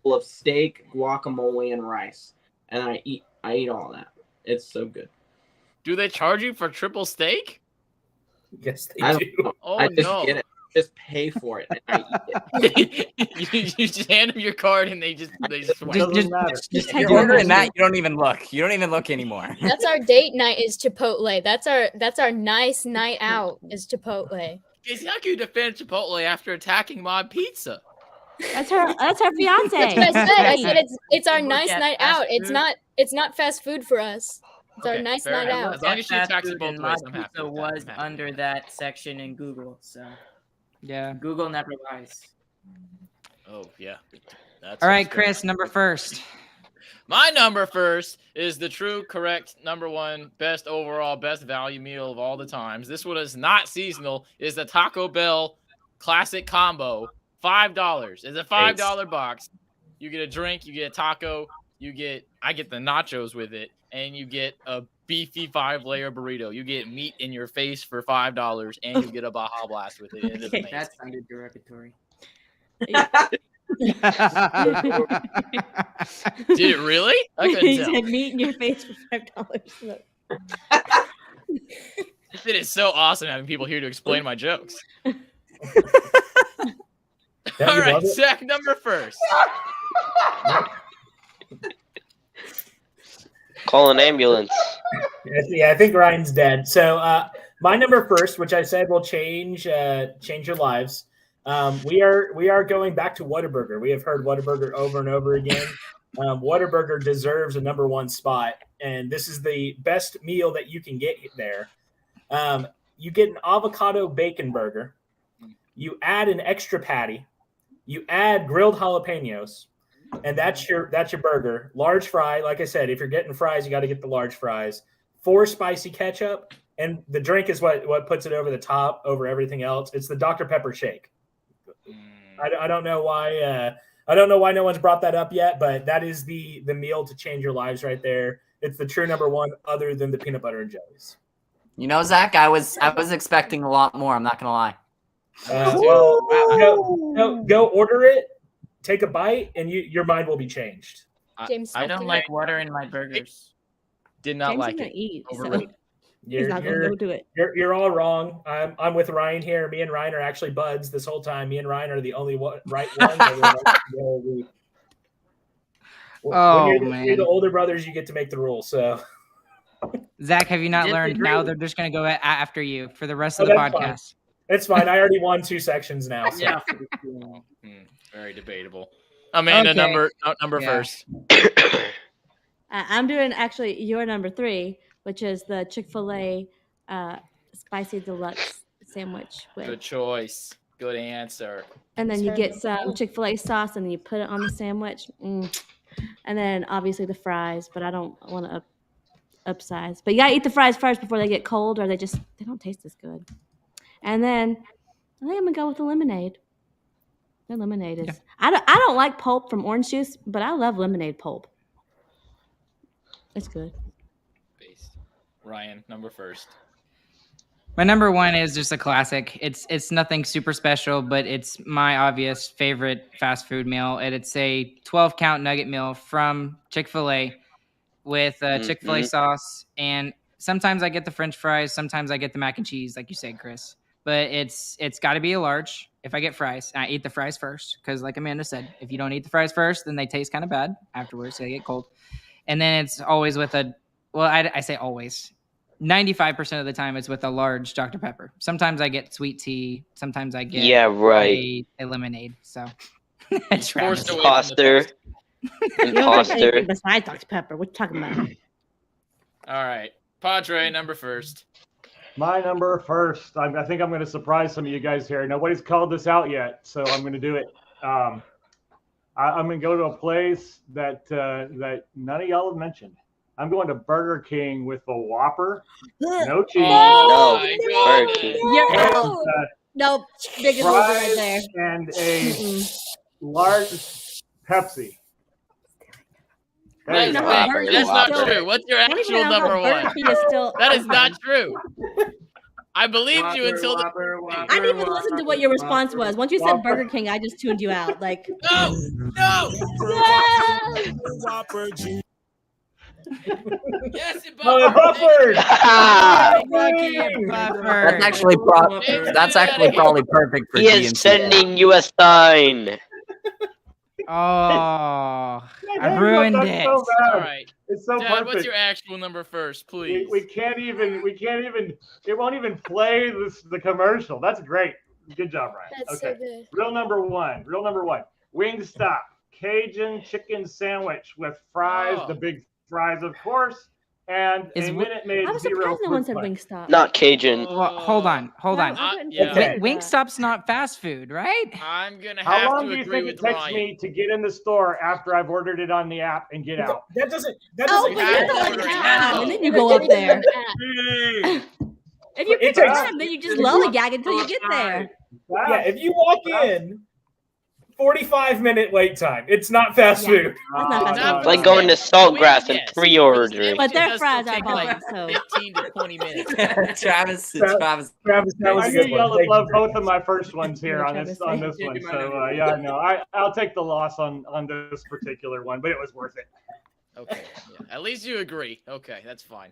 full of steak, guacamole, and rice. And I eat all that. It's so good. Do they charge you for triple steak? Yes, I they don't do. know. Oh, I just no. get it. Just pay for it. And I eat it. you just hand them your card and they just Doesn't matter. If you're ordering that, you don't even look. You don't even look anymore. That's our date night is Chipotle. That's our nice night out is Chipotle. Casey, how can you defend Chipotle after attacking my pizza? That's her fiance. That's what I said it's our Look nice at night fast out. It's not fast food for us. It's our Okay, nice fair night enough. out. As long as she Fast attacks it food both and ways, my I'm happy pizza with that. was I'm happy. under that section in Google, so Yeah. Google never lies. Oh, yeah. That's All right, good. Chris, number first. My number first is the true, correct, number one, best overall, best value meal of all the times. This one is not seasonal. Is the Taco Bell Classic Combo. $5. It's a $5 box. You get a drink, you get a taco, I get the nachos with it, and you get a beefy 5-layer burrito. You get meat in your face for $5, and you get a Baja Blast with it. It is amazing. That sounded derogatory. Did it really? I couldn't He tell. said meat in your face for $5. It is so awesome having people here to explain my jokes. Don't All you right, love it? Zach, number first. Call an ambulance. Yeah, I think Ryan's dead. So my number first, which I said will change your lives, We are going back to Whataburger. We have heard Whataburger over and over again. Whataburger deserves a number one spot, and this is the best meal that you can get there. You get an avocado bacon burger. You add an extra patty. You add grilled jalapenos, and that's your burger. Large fry, like I said, if you're getting fries, you got to get the large fries. 4 spicy ketchup, and the drink is what puts it over the top over everything else. It's the Dr. Pepper shake. I don't know why. I don't know why no one's brought that up yet, but that is the meal to change your lives right there. It's the true number one, other than the peanut butter and jellies. You know, Zach, I was expecting a lot more. I'm not gonna lie. Go order it, take a bite, and your mind will be changed. James, I don't like water in my burgers. Did not James like gonna it. eat, so Overrated. he's not gonna go do it. You're all wrong. I'm with Ryan here. Me and Ryan are actually buds this whole time. Me and Ryan are the only right ones. When you're the older brothers, you get to make the rules. So, Zach, have you not learned? Now they're just going to go after you for the rest of the podcast. Fine. It's fine. I already won 2 sections now. So. Yeah. Very debatable. Amanda, Okay. number first. I'm doing actually your number 3, which is the Chick-fil-A spicy deluxe sandwich. Good choice. Good answer. And then you get some Chick-fil-A sauce and you put it on the sandwich. And then obviously the fries, but I don't want to upsize. But you gotta eat the fries first before they get cold, or they don't taste as good. And then I think I'm gonna go with the lemonade. The lemonade is I don't like pulp from orange juice, but I love lemonade pulp. It's good. Ryan, number first. My number 1 is just a classic. It's nothing super special, but it's my obvious favorite fast food meal. And it's a 12-count nugget meal from Chick-fil-A with Chick-fil-A sauce. And sometimes I get the French fries. Sometimes I get the mac and cheese, like you said, Chris. But it's got to be a large. If I get fries, I eat the fries first. Because like Amanda said, if you don't eat the fries first, then they taste kind of bad afterwards. They get cold. And then it's always with I say always. 95% of the time it's with a large Dr. Pepper. Sometimes I get sweet tea. Sometimes I get a lemonade. So Imposter. Besides Dr. Pepper, what you talking about? All right. Padre, number first. My number first. I think I'm going to surprise some of you guys here. Nobody's called this out yet, so I'm going to do it. I'm going to go to a place that none of y'all have mentioned. I'm going to Burger King with the Whopper. No cheese. Burger King. Nope. Biggest loser right there. And a large Pepsi. That's not true. What's your actual number 1? That is not true. I believed you until I didn't even listen to what your response was. Once you said Burger King, I just tuned you out. Like no. Whopper. Yes, it buffered. That's actually probably perfect for He is DMC. sending you a sign. I ruined it. So all right. It's so Dad, perfect. what's your actual number first, please? We can't even, it won't even play the commercial. That's great. Good job, Ryan. That's so good. Real number one. Wingstop Cajun chicken sandwich with fries, the big fries, of course, and a Minute Maid I was Zero surprised no one said fruit Wingstop. Not Cajun. Well, hold on. Yeah. Wingstop's not fast food, right? I'm gonna How have long to do you agree think it with takes Ryan. me to get in the store after I've ordered it on the app and get out? That doesn't But you have have to to order it time, now. and then you go up there. If you It pick takes- time, then you just lollygag until you get there. Yeah, if you walk in, 45-minute wait time. It's not fast food. That's not fast food. It's like going to Saltgrass and pre-ordering. But their It does fries still are take like bomb, so 15 to 20 minutes. Travis, Travis, that was I a knew good y'all one. would love both of my first ones here Yeah, on this one. So yeah, no, I'll take the loss on this particular one, but it was worth it. Okay. Yeah. At least you agree. Okay, that's fine.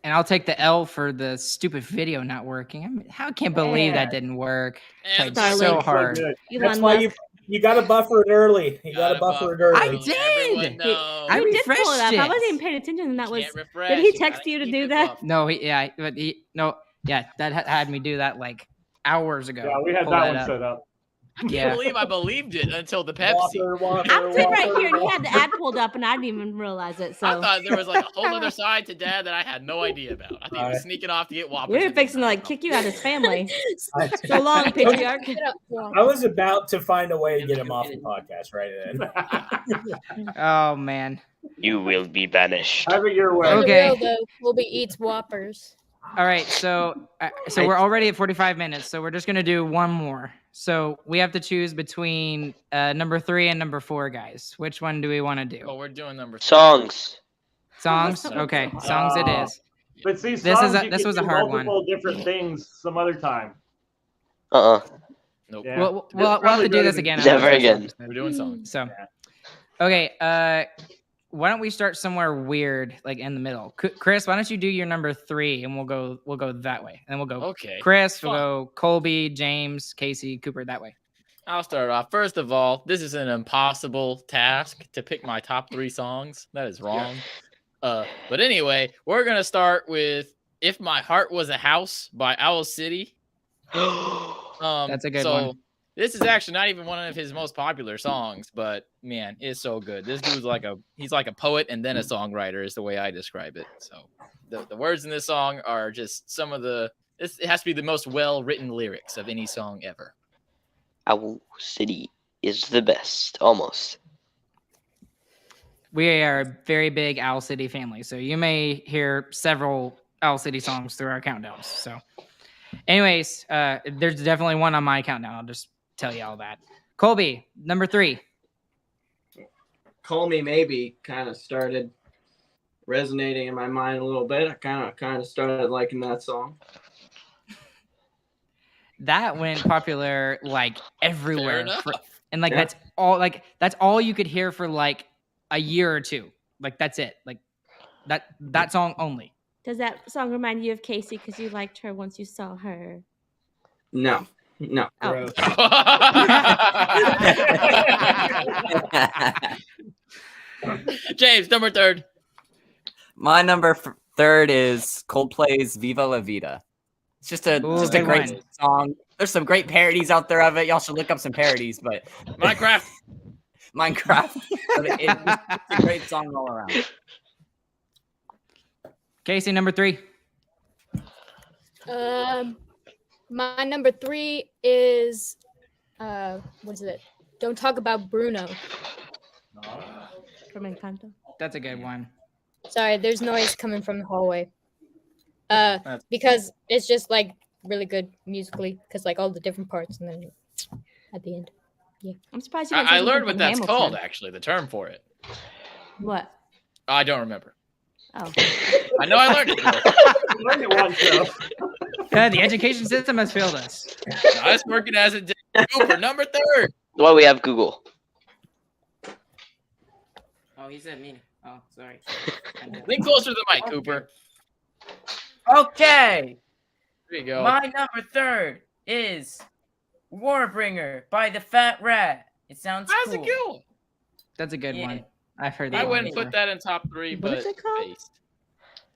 And I'll take the L for the stupid video not working. I mean, how can't believe that didn't work? And Tried so hard. That's why you got to buffer it early. You got to buffer it early. I did. I He did pull it refreshed up. I it. wasn't even paying attention, and that was. Can't refresh. Did he You text gotta you to keep do it that? buffed. No, that had me do that like hours ago. Yeah, we had Pull that one up. set up. I can't believe I believed it until the Pepsi. I'm sitting right here, and he had the ad pulled up, and I didn't even realize it. So I thought there was like a whole other side to Dad that I had no idea about. I think he was sneaking off to get Whoppers. you're fixing to like kick you out of his family. So long, patriarch. I was about to find a way to get him off the podcast right then. Oh man. You will be banished. Have it your way. Okay. Colby eats Whoppers. All right, so we're already at 45 minutes, so we're just gonna do one more. So we have to choose between number 3 and number 4, guys. Which one do we want to do? Oh, we're doing number 3. Songs. Songs. Okay, songs it is. But see, This songs, is this was a hard one. multiple different things some other time. Nope. Yeah. We'll have to do this again. Never again. We're doing songs. So, okay. Why don't we start somewhere weird, like in the middle? Chris, why don't you do your number 3, and we'll go that way, and then we'll go. Okay. Chris, we'll go Colby, James, Casey, Cooper that way. I'll start off. First of all, this is an impossible task to pick my top 3 songs. That is wrong. But anyway, we're gonna start with "If My Heart Was a House" by Owl City. That's a good one. This is actually not even one of his most popular songs, but man, it's so good. This dude's he's like a poet and then a songwriter is the way I describe it. So the words in this song are just some of it has to be the most well-written lyrics of any song ever. Owl City is the best, almost. We are a very big Owl City family, so you may hear several Owl City songs through our countdowns. So anyways, there's definitely one on my countdown. I'll just tell you all that. Colby, number 3. Call Me Maybe kind of started resonating in my mind a little bit. I kind of started liking that song. That went popular like everywhere, and like Yeah. that's all you could hear for like a year or two. Like that's it. Like that song only. Does that song remind you of Casey because you liked her once you saw her? No. Oh. James, number 3. My number 3 is Coldplay's "Viva La Vida." It's just a great one. song. There's some great parodies out there of it. Y'all should look up some parodies, but Minecraft. But it's a great song all around. Casey, number 3. My number 3 is what is it? Don't Talk About Bruno. From Encanto. That's a good one. Sorry, there's noise coming from the hallway. Because it's just like really good musically, because like all the different parts, and then at the end, yeah. I'm surprised you. I learned what that's called. Actually, the term for it. What? I don't remember. Oh. I know I learned it. Learned it once, though. The education system has failed us. Nice working as a Cooper, number 3. Well, we have Google. Oh, he said me. Oh, sorry. Lean closer to the mic, Cooper. Okay. There you go. My number 3 is "Warbringer" by the Fat Rat. It sounds That's cool. a good one. That's a good one. I've heard that. I one wouldn't before. put that in top 3, What but is it called? based.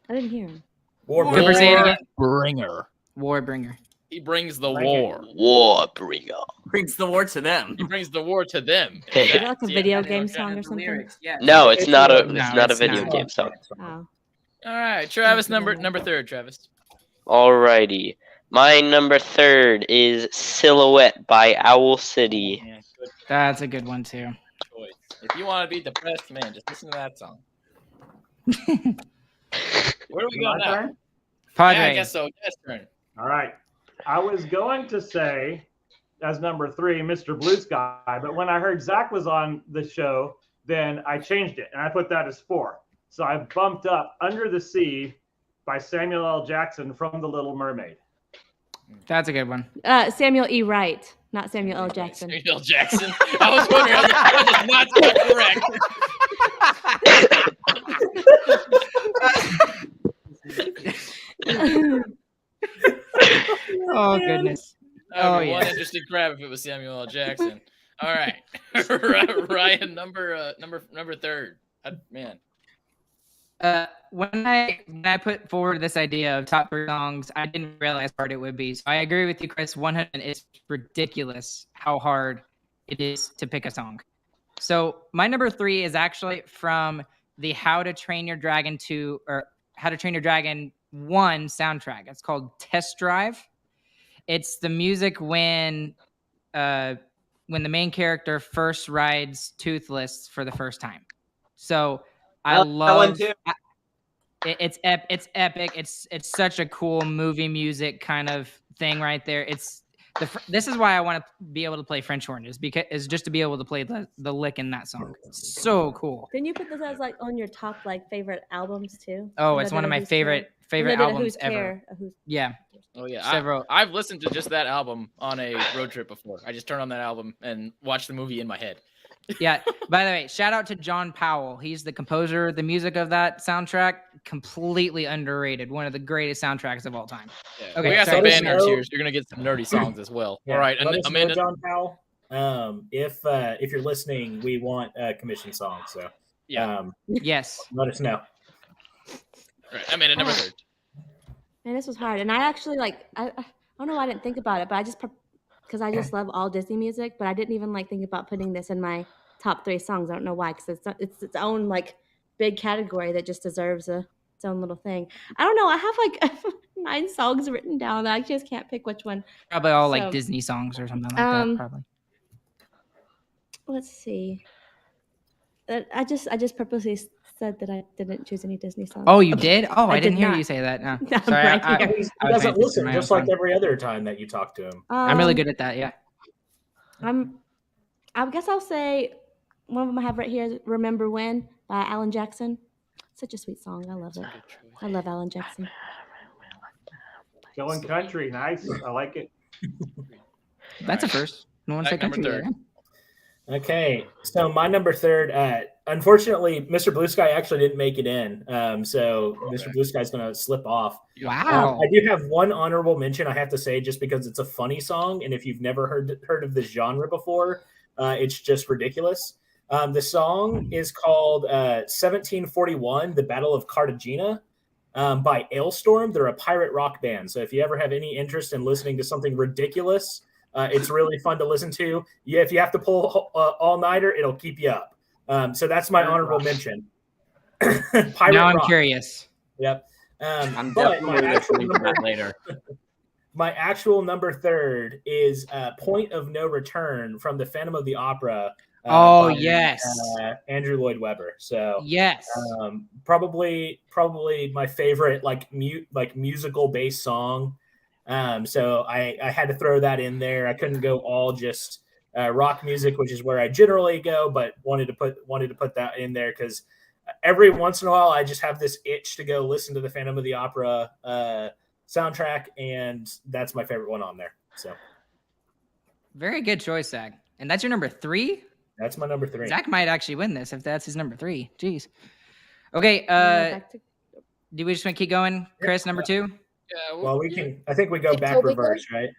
I didn't hear him. Cooper, say it again. Warbringer. Warbringer. He brings the war. Warbringer. Brings the war to them. He brings the war to them. Is it Yeah. like a video game song or something? Lyrics, yes. No, it's not a. No, It's not a it's video not. game song. Oh. All right, Travis, number 3, Travis. Alrighty. My number 3 is "Silhouette" by Owl City. Yeah, good That's a good one too. choice. If you want to be depressed, man, just listen to that song. Where do we go My now? turn? Padre. Yeah, I guess so. Yes, turn. All right. I was going to say, as number 3, Mr. Blue Sky, but when I heard Zach was on the show, then I changed it, and I put that as 4. So I bumped up "Under the Sea" by Samuel L. Jackson from The Little Mermaid. That's a good one. Samuel E. Wright, not Samuel L. Jackson. Samuel L. Jackson. I was wondering, that is not correct. Oh goodness. That would be Oh, one yeah. interesting crap if it was Samuel L. Jackson. All right, Ryan, number 3. Man, When I put forward this idea of top 3 songs, I didn't realize how hard it would be. So I agree with you, Chris. 100 is ridiculous how hard it is to pick a song. So my number 3 is actually from the How to Train Your Dragon 2 or How to Train Your Dragon 1 soundtrack. It's called Test Drive. It's the music when the main character first rides Toothless for the first time. So I love it's epic. It's such a cool movie music kind of thing right there. This is why I want to be able to play French horn is just to be able to play the lick in that song. It's so cool. Didn't you put this as like on your top like favorite albums too? Oh, it's one of my favorite albums ever. Yeah. Oh yeah, Several. I've listened to just that album on a road trip before. I just turn on that album and watch the movie in my head. Yeah. By the way, shout out to John Powell. He's the composer of the music of that soundtrack. Completely underrated. One of the greatest soundtracks of all time. Yeah. Okay, we got sorry. some bangers here. So you're gonna get some nerdy songs as well. Yeah, All right, let us Amanda. know, John Powell. If you're listening, we want a commission song. So Yeah. Yes. let us know. All right, Amanda, number 3. Man, this was hard. And I actually I don't know why I didn't think about it, but because I just love all Disney music, but I didn't even think about putting this in my top 3 songs. I don't know why, because it's its own big category that just deserves its own little thing. I don't know. I have 9 songs written down. I just can't pick which one. Probably all Disney songs or something like that. Probably. Let's see. I just purposely said that I didn't choose any Disney songs. Oh, you did? Oh, I didn't hear not. you say that. No. I'm Sorry. right here. He doesn't listen, just like every other time that you talk to him. I'm really good at that. Yeah. I guess I'll say one of them I have right here is "Remember When" by Alan Jackson. Such a sweet song. I love it. I love Alan Jackson. Going country, nice. I like it. That's a first. No one said Number country. 3. Okay, so my number 3. Unfortunately, Mr. Blue Sky actually didn't make it in. So Mr. Blue Sky is going to slip off. Wow. I do have one honorable mention, I have to say, just because it's a funny song. And if you've never heard of this genre before, it's just ridiculous. The song is called 1741, The Battle of Cartagena by Ailstorm. They're a pirate rock band. So if you ever have any interest in listening to something ridiculous, it's really fun to listen to. Yeah, if you have to pull all-nighter, it'll keep you up. So that's my honorable mention. Pirate now I'm rock. Curious. Yep. I'm definitely listening to that later. My actual number 3 is Point of No Return from the Phantom of the Opera. By, yes. Andrew Lloyd Webber. So yes. Probably my favorite musical based song. So I had to throw that in there. I couldn't go all just rock music, which is where I generally go, but wanted to put that in there because every once in a while I just have this itch to go listen to the Phantom of the Opera soundtrack, and that's my favorite one on there. So very good choice, Zach. And that's your number 3? That's my number 3. Zach might actually win this if that's his number 3. Jeez. Okay. Do we just want to keep going, Chris? Number 2. Yeah. Well, we can. I think we go back reverse, right?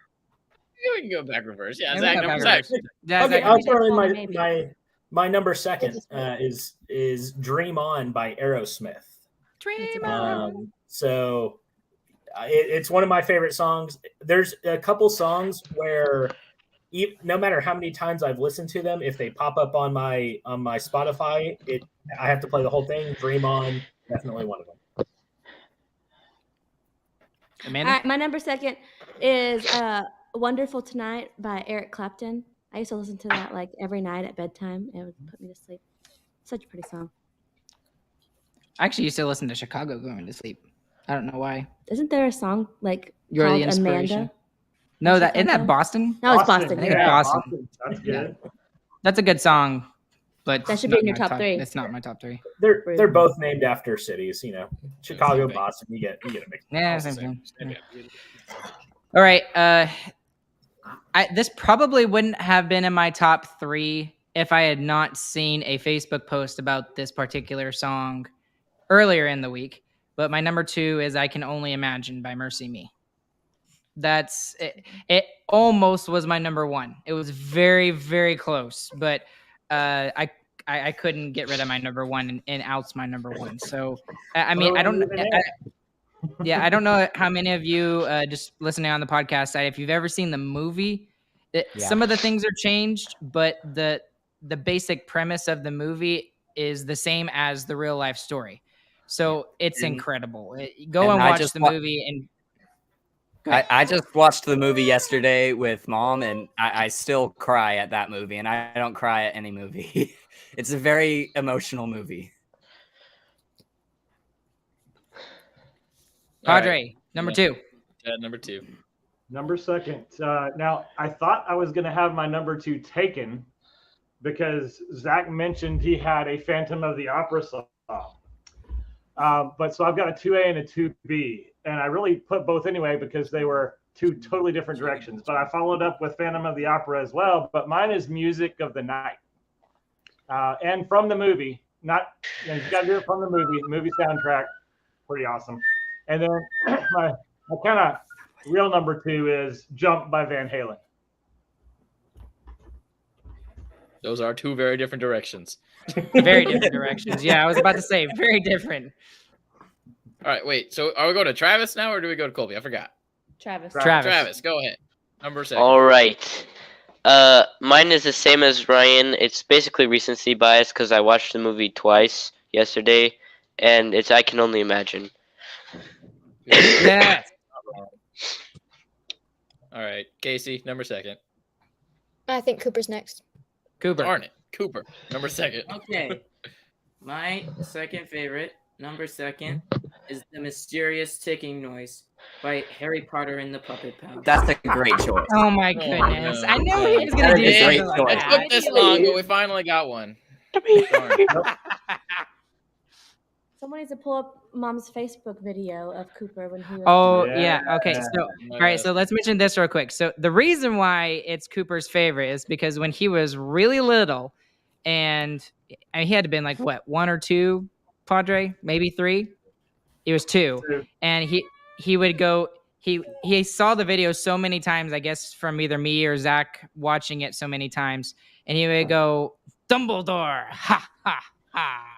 Yeah, we can go back reverse. Yeah, Yeah, Zach, we can go Zach. back Okay, Zach, I'll throw in my number 2 is "Dream On" by Aerosmith. Dream On. So it's one of my favorite songs. There's a couple songs where no matter how many times I've listened to them, if they pop up on my Spotify, I have to play the whole thing. "Dream On," definitely one of them. Amanda? My number 2 is "Wonderful Tonight" by Eric Clapton. I used to listen to that every night at bedtime. It would put me to sleep. Such a pretty song. I actually used to listen to Chicago going to sleep. I don't know why. Isn't there a song You're called the Inspiration? Amanda? No, isn't that Boston? No, it's Boston. I think You're it's right. Boston. That's good. That's a good song, but That should not be in your my top 3. It's not my top 3. They're both named after cities. Chicago, Boston. You get a mix. Yeah, same thing. Yeah. All right. This probably wouldn't have been in my top 3 if I had not seen a Facebook post about this particular song earlier in the week. But my number 2 is "I Can Only Imagine" by Mercy Me. That's it. It almost was my number 1. It was very, very close, but I I couldn't get rid of my number one, and out's my number one. So I mean, I don't. I don't know how many of you just listening on the podcast side, if you've ever seen the movie, some of the things are changed, but the basic premise of the movie is the same as the real life story. So it's incredible. Go and watch the movie. And I just watched the movie yesterday with mom, and I still cry at that movie, and I don't cry at any movie. It's a very emotional movie. Padre, number two. Number two. Number second. Now, I thought I was going to have my number two taken because Zach mentioned he had a Phantom of the Opera song. But so I've got a 2A and a 2B. And I really put both anyway because they were two totally different directions. But I followed up with Phantom of the Opera as well. But mine is Music of the Night. And from the movie. You got to hear it from the movie soundtrack. Pretty awesome. And then my kind of real number two is Jump by Van Halen. Those are two very different directions. Very different directions. Yeah, I was about to say very different. All right, wait. So are we going to Travis now, or do we go to Colby? I forgot. Travis. Travis, go ahead. Number second. All right. Mine is the same as Ryan. It's basically recency bias because I watched the movie twice yesterday, and it's I Can Only Imagine. Yes. All right, Casey, number second. I think Cooper's next. Cooper. Darn it, Cooper, number second. Okay. My second favorite, number second, is The Mysterious Ticking Noise by Harry Potter and the Puppet Palace. That's a great choice. Oh my goodness. no. I knew he was going to do That is a something great like choice. It that. took this long, but we finally got one. Darn. Someone needs to pull up Mom's Facebook video of Cooper when he was. Oh, yeah. Okay. So, Yeah. all right. So let's mention this real quick. So the reason why it's Cooper's favorite is because when he was really little, and he had to been like, what, 1 or 2, Padre? Maybe 3? He was 2. And he would go, he saw the video so many times, I guess, from either me or Zach watching it so many times. And he would go, Dumbledore, ha, ha, ha.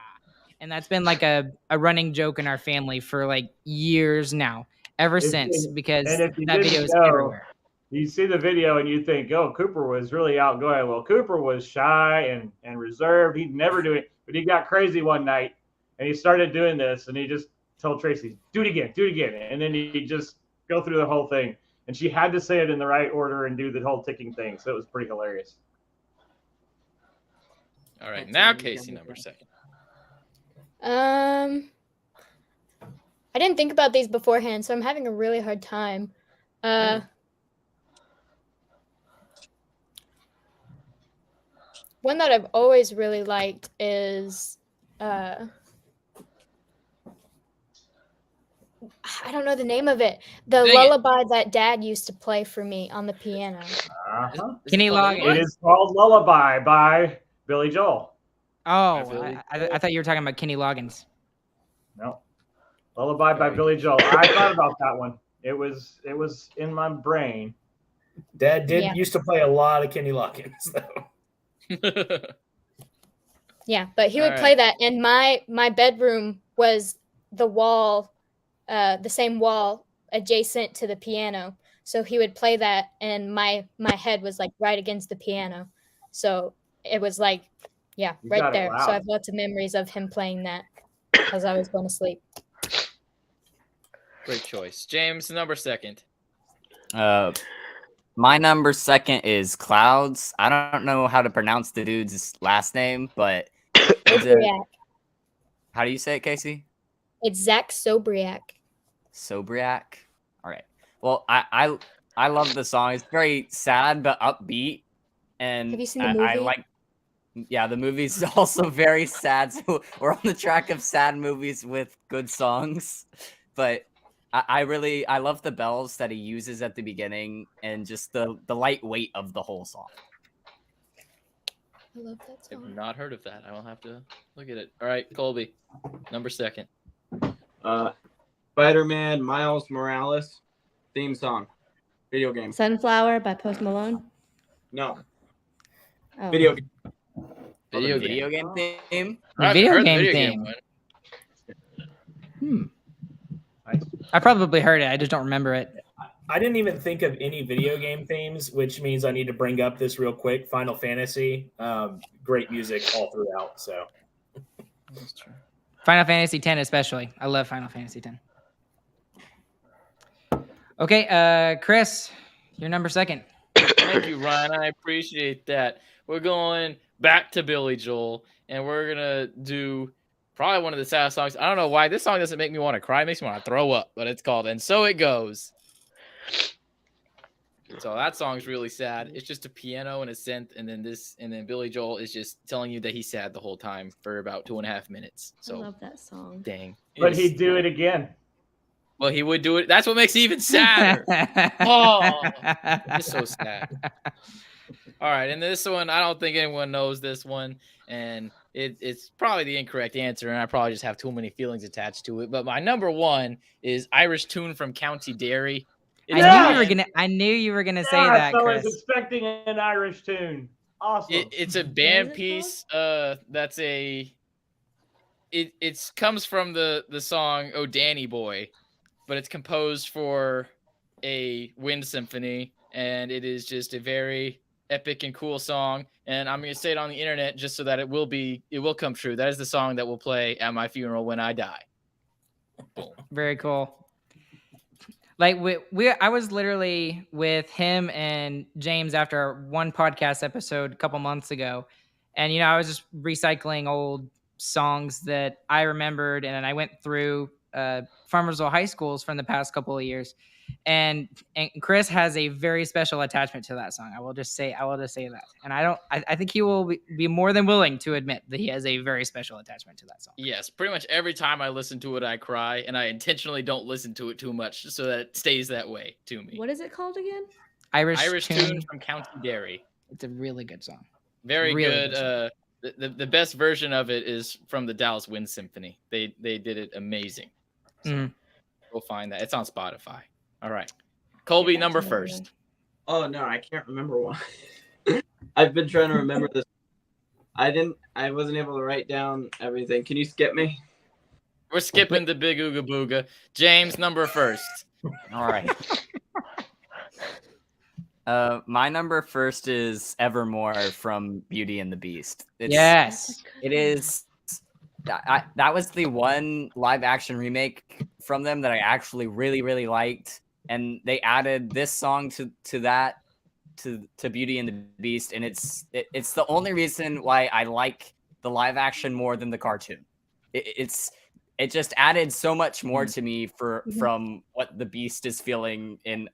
And that's been like a running joke in our family for like years now, ever since, because that video is everywhere. You see the video and you think, oh, Cooper was really outgoing. Well, Cooper was shy and reserved. He'd never do it, but he got crazy one night and he started doing this and he just told Tracy, do it again. And then he just go through the whole thing. And she had to say it in the right order and do the whole ticking thing. So it was pretty hilarious. All right, now Casey, number second. I didn't think about these beforehand, so I'm having a really hard time. One that I've always really liked is I don't know the name of it. The lullaby that Dad used to play for me on the piano. Kenny Loggins. It is called Lullaby by Billy Joel. Oh, I thought you were talking about Kenny Loggins. No. Lullaby by Billy Joel. I thought about that one. It was in my brain. Dad used to play a lot of Kenny Loggins, though. Yeah, but he would play that, and my bedroom was the wall, the same wall adjacent to the piano. So he would play that, and my head was like right against the piano. So it was like, yeah, right there. So I have lots of memories of him playing that as I was going to sleep. Great choice. James, number second. My number second is Clouds. I don't know how to pronounce the dude's last name, but how do you say it, Casey? It's Zach Sobriak. Sobriak. All right. Well, I love the song. It's very sad but upbeat, and have you seen the movie? I like. Yeah, the movie's also very sad. So we're on the track of sad movies with good songs, but I love the bells that he uses at the beginning and just the light weight of the whole song. I love that song. I've not heard of that. I will have to look at it. All right, Colby, number second. Spider-Man Miles Morales theme song, video game. Sunflower by Post Malone. No. Oh. Video game. Oh, the video game theme? The I video haven't heard game the video theme. one. I probably heard it. I just don't remember it. I didn't even think of any video game themes, which means I need to bring up this real quick. Final Fantasy, great music all throughout. So That's true. Final Fantasy X especially. I love Final Fantasy X. Okay, Chris, you're number 2. Thank you, Ryan. I appreciate that. We're going back to Billy Joel, and we're gonna do probably one of the saddest songs. I don't know why this song doesn't make me want to cry. It makes me want to throw up, but it's called "And So It Goes." So that song's really sad. It's just a piano and a synth, and then Billy Joel is just telling you that he's sad the whole time for about 2.5 minutes. So I love that song. dang. But he'd do it again. Well, he would do it. That's what makes it even sadder. Oh, it's so sad. All right, and this one, I don't think anyone knows this one, and it's probably the incorrect answer, and I probably just have too many feelings attached to it. But my number 1 is Irish Tune from County Derry. I knew you were gonna say that, I Chris. was expecting an Irish tune. Awesome. It's a band piece. That's a. It comes from the song "Oh Danny Boy," but it's composed for a wind symphony, and it is just a very epic and cool song. And I'm gonna say it on the internet just so that it will come true. That is the song that will play at my funeral when I die. Boom. Very cool. Like I was literally with him and James after one podcast episode a couple months ago, and I was just recycling old songs that I remembered, and I went through Farmersville high schools from the past couple of years, and Chris has a very special attachment to that song. I will just say that, and I think he will be more than willing to admit that he has a very special attachment to that song. Yes, pretty much every time I listen to it, I cry, and I intentionally don't listen to it too much so that it stays that way to me. What is it called again? Irish Tune from County Derry. It's a really good song. Very really good. The best version of it is from the Dallas Wind Symphony. They did it amazing. So Go find that. It's on Spotify. All right. Colby, number 1. Oh no, I can't remember one. I've been trying to remember this. I wasn't able to write down everything. Can you skip me? We're skipping the Big Ooga Booga. James, number 1. All right. My number 1 is Evermore from Beauty and the Beast. Yes. It is. That was the one live action remake from them that I actually really, really liked. And they added this song to Beauty and the Beast. And it's the only reason why I like the live action more than the cartoon. It just added so much more to me from what the Beast is feeling and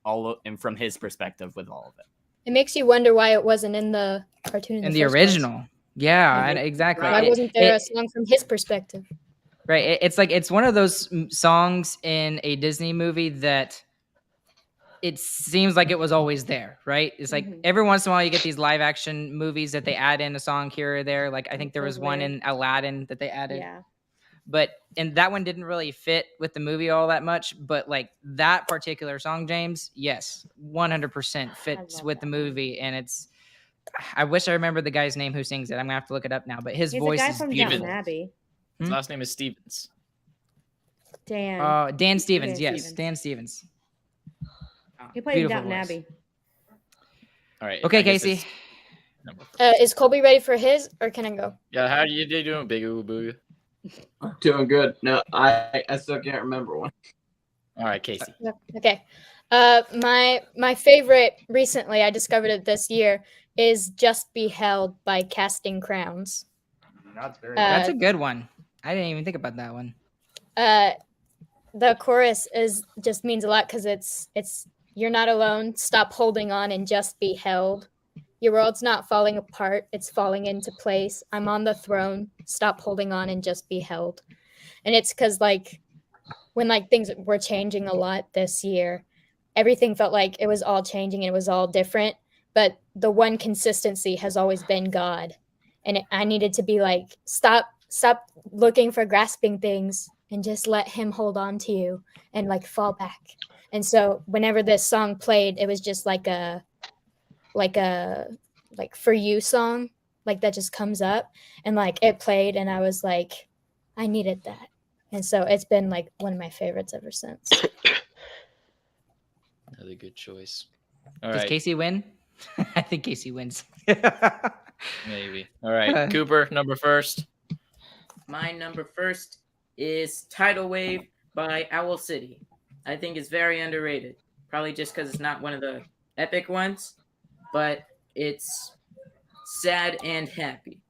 from his perspective with all of it. It makes you wonder why it wasn't in the cartoon in the original. Place. Yeah, exactly. Why wasn't there a song from his perspective? Right. It's one of those songs in a Disney movie that it seems like it was always there, right? It's like every once in a while you get these live action movies that they add in a song here or there. Like I think there was one in Aladdin that they added. Yeah. And that one didn't really fit with the movie all that much. But like that particular song, James, yes, 100% fits with the movie. And I wish I remembered the guy's name who sings it. I'm gonna have to look it up now. But his voice is beautiful. Abbey. His last name is Stevens. Dan Stevens. Yes, Dan Stevens. He played in Downton Abbey. All right. Okay, Casey. Is Colby ready for his, or can I go? Yeah. How are you doing, Big Ooga Booga? I'm doing good. No, I still can't remember one. All right, Casey. Okay. My favorite recently, I discovered it this year, is "Just Be Held" by Casting Crowns. That's a good one. I didn't even think about that one. The chorus just means a lot because it's "You're not alone. Stop holding on and just be held. Your world's not falling apart. It's falling into place. I'm on the throne. Stop holding on and just be held." And it's because like when like things were changing a lot this year, everything felt like it was all changing and it was all different. But the one consistency has always been God. And I needed to be like, stop looking for grasping things and just let him hold on to you and like fall back. And so whenever this song played, it was just like a for you song. like that just comes up, and like it played, and I was like, I needed that, and so it's been like one of my favorites ever since. Another good choice. All Does right, Casey win? I think Casey wins. maybe. All right, Cooper, number first. My number first is Tidal Wave by Owl City. I think it's very underrated. Probably just because it's not one of the epic ones, but it's sad and happy.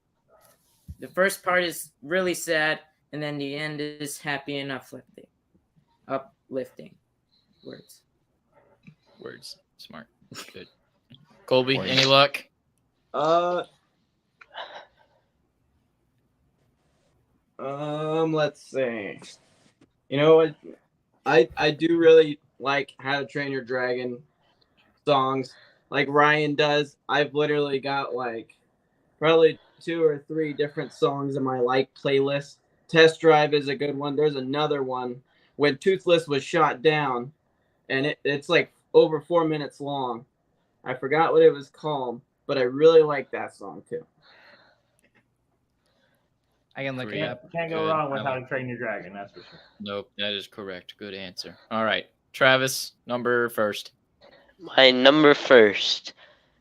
The first part is really sad, and then the end is happy and uplifting. Uplifting. Words. Smart. Good. Colby, any luck? Let's see. You know what? I do really like How to Train Your Dragon songs, like Ryan does. I've literally got like probably 2 or 3 different songs in my like playlist. Test Drive is a good one. There's another one, When Toothless Was Shot Down, and it's like over 4 minutes long. I forgot what it was called, but I really like that song too. I can look it up. Can't go Good. wrong with How to Train Your Dragon, that's for sure. Nope, that is correct. Good answer. All right, Travis, number first. My number first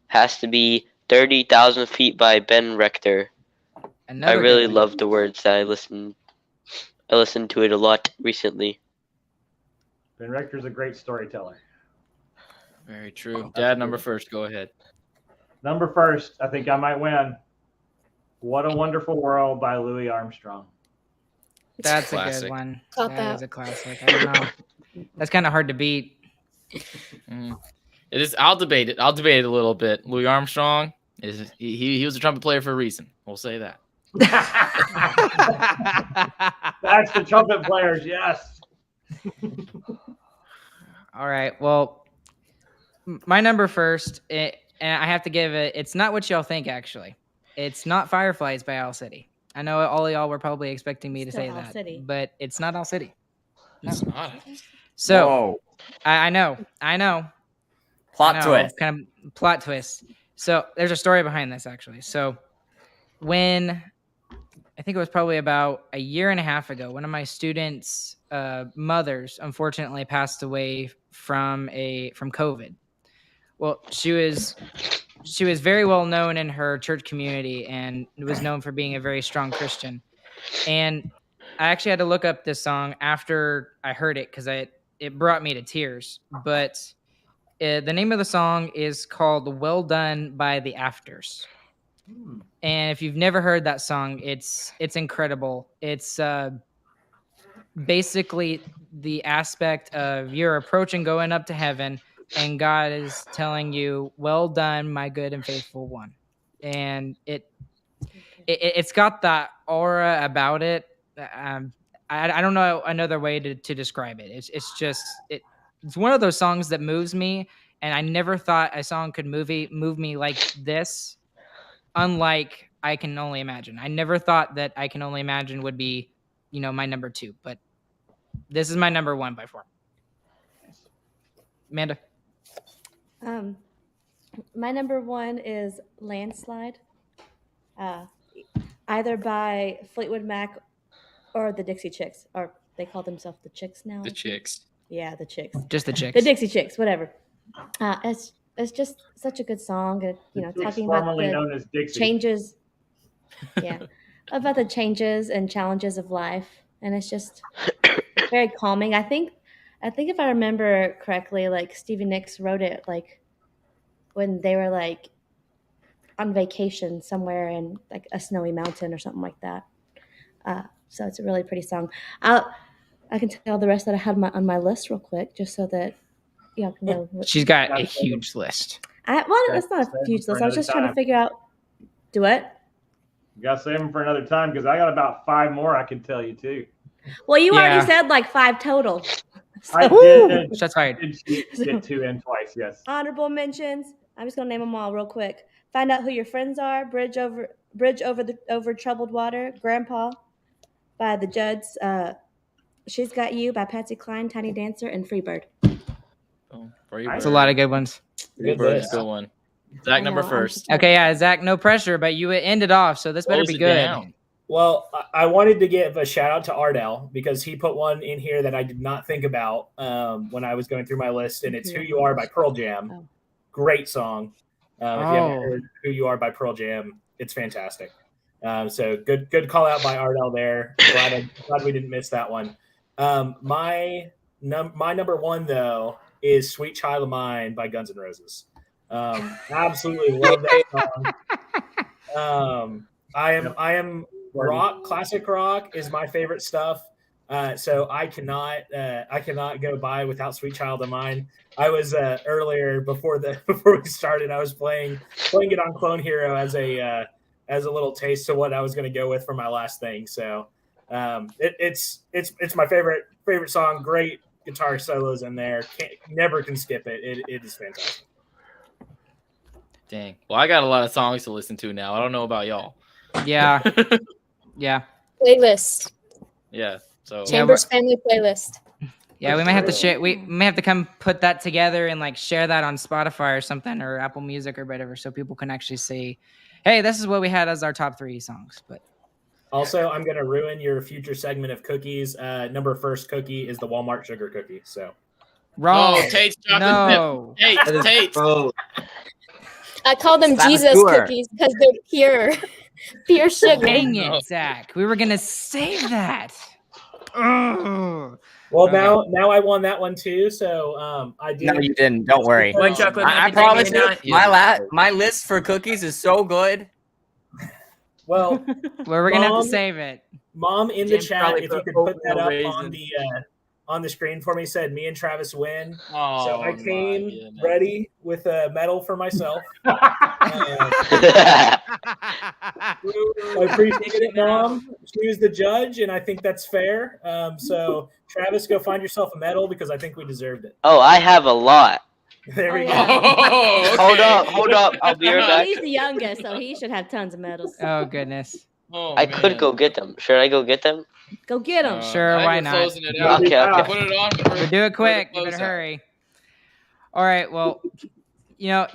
has to be 30,000 Feet by Ben Rector. I really love the words that I listened to it a lot recently. Ben Rector's a great storyteller. Very true. Dad, number first. Go ahead. Number first, I think I might win. What a Wonderful World by Louis Armstrong. That's a Classic. good one. Cop That out. is a classic. I don't know. That's kind of hard to beat. It is. I'll debate it. I'll debate it a little bit. Louis Armstrong is he was a trumpet player for a reason. We'll say that. That's the trumpet players, yes. All right. Well, my number first, and I have to give it. It's not what y'all think, actually. It's not Fireflies by Owl City. I know all of y'all were probably expecting me to Still say Owl that, City. but it's not Owl City. No. It's not. So Whoa. I know. Plot twist. Kind of plot twist. So there's a story behind this, actually. So when I think it was probably about a year and a half ago, one of my students' mothers unfortunately passed away from COVID. Well, she was very well known in her church community and was known for being a very strong Christian. And I actually had to look up this song after I heard it because it brought me to tears. But the name of the song is called "Well Done" by the Afters. And if you've never heard that song, it's incredible. It's basically the aspect of you're approaching going up to heaven, and God is telling you, "Well done, my good and faithful one." And it's got that aura about it. I don't know another way to describe it. It's just it's one of those songs that moves me, and I never thought a song could move me like this. Unlike I Can Only Imagine. I never thought that I Can Only Imagine would be, my number 2, but this is my number 1 by far. Amanda. My number 1 is Landslide, either by Fleetwood Mac or the Dixie Chicks, or they call themselves the Chicks now. The Chicks. Yeah, the Chicks. Just the Chicks. The Dixie Chicks, whatever. It's just such a good song. Talking about formerly known as Dixie. changes. Yeah, about the changes and challenges of life, and it's just very calming. I think if I remember correctly, like Stevie Nicks wrote it like when they were like on vacation somewhere in like a snowy mountain or something like that. So it's a really pretty song. I can tell the rest that I had on my list real quick, just so that you know. She's got a huge list. It's not a huge list. I was just trying to figure out. Do what? You gotta save them for another time because I got about 5 more I can tell you too. Well, you already said like 5 total. I did. Shots fired. Get 2 in twice, yes. Honorable mentions. I'm just gonna name them all real quick. Find Out Who Your Friends Are. Bridge over troubled water. Grandpa by the Judds. She's Got You by Patsy Cline, Tiny Dancer, and Freebird. Oh, That's a lot of good ones. Freebird's a good one. Zach I number know, I'm first. surprised. Okay, yeah, Zach, no pressure, but you ended off, so this better Close be it good. down. Well, I wanted to give a shout out to Ardell because he put one in here that I did not think about when I was going through my list, and it's "Who You Are" by Pearl Jam. Oh. Great song. If you Oh. haven't heard "Who You Are" by Pearl Jam, it's fantastic. So good call out by Ardell there. Glad we didn't miss that one. My number one though is "Sweet Child of Mine" by Guns N' Roses. Absolutely love that song. I am rock. Classic rock is my favorite stuff. So I cannot go by without "Sweet Child of Mine." I was earlier before we started. I was playing it on Clone Hero as a little taste of what I was going to go with for my last thing. So it's my favorite song. Great guitar solos in there. Never can skip it. It is fantastic. Dang. Well, I got a lot of songs to listen to now. I don't know about y'all. Yeah. Yeah. Playlist. Yeah. So Chambers family playlist. Yeah, we might have to share. We may have to come put that together and like share that on Spotify or something, or Apple Music or whatever, so people can actually see, hey, this is what we had as our top 3 songs. But also, I'm gonna ruin your future segment of cookies. Number first cookie is the Walmart sugar cookie. So wrong. Oh, Tate's chocolate No. chip. Tate. Oh, I call them Jesus Saboteur. cookies because they're pure, pure sugar. Dang No. it, Zach. We were gonna save that. Ugh. well, Okay. now I won that one too. So I did. No, you didn't. Don't worry. White chocolate I macadamia promise you, nut. my list for cookies is so good. Well, Well, we're gonna have Mom, to save it. Mom in the James chat, probably if you put could put that oatmeal up on the screen for me, said me and Travis win. Oh, So I my came goodness. ready with a medal for myself. I appreciate it, Mom. She was the judge, and I think that's fair. So, Travis, go find yourself a medal because I think we deserved it. Oh, I have a lot. There we Oh, go. yeah. Oh, okay. Hold up. I'll be right Well, back. he's the youngest, so he should have tons of medals. Oh goodness. Oh, I could man. go get them. Should I go get them? Go get him. Sure, I think why we're not? Closing it out. Okay. Put it on. But do it quick. You better hurry. All right. Well,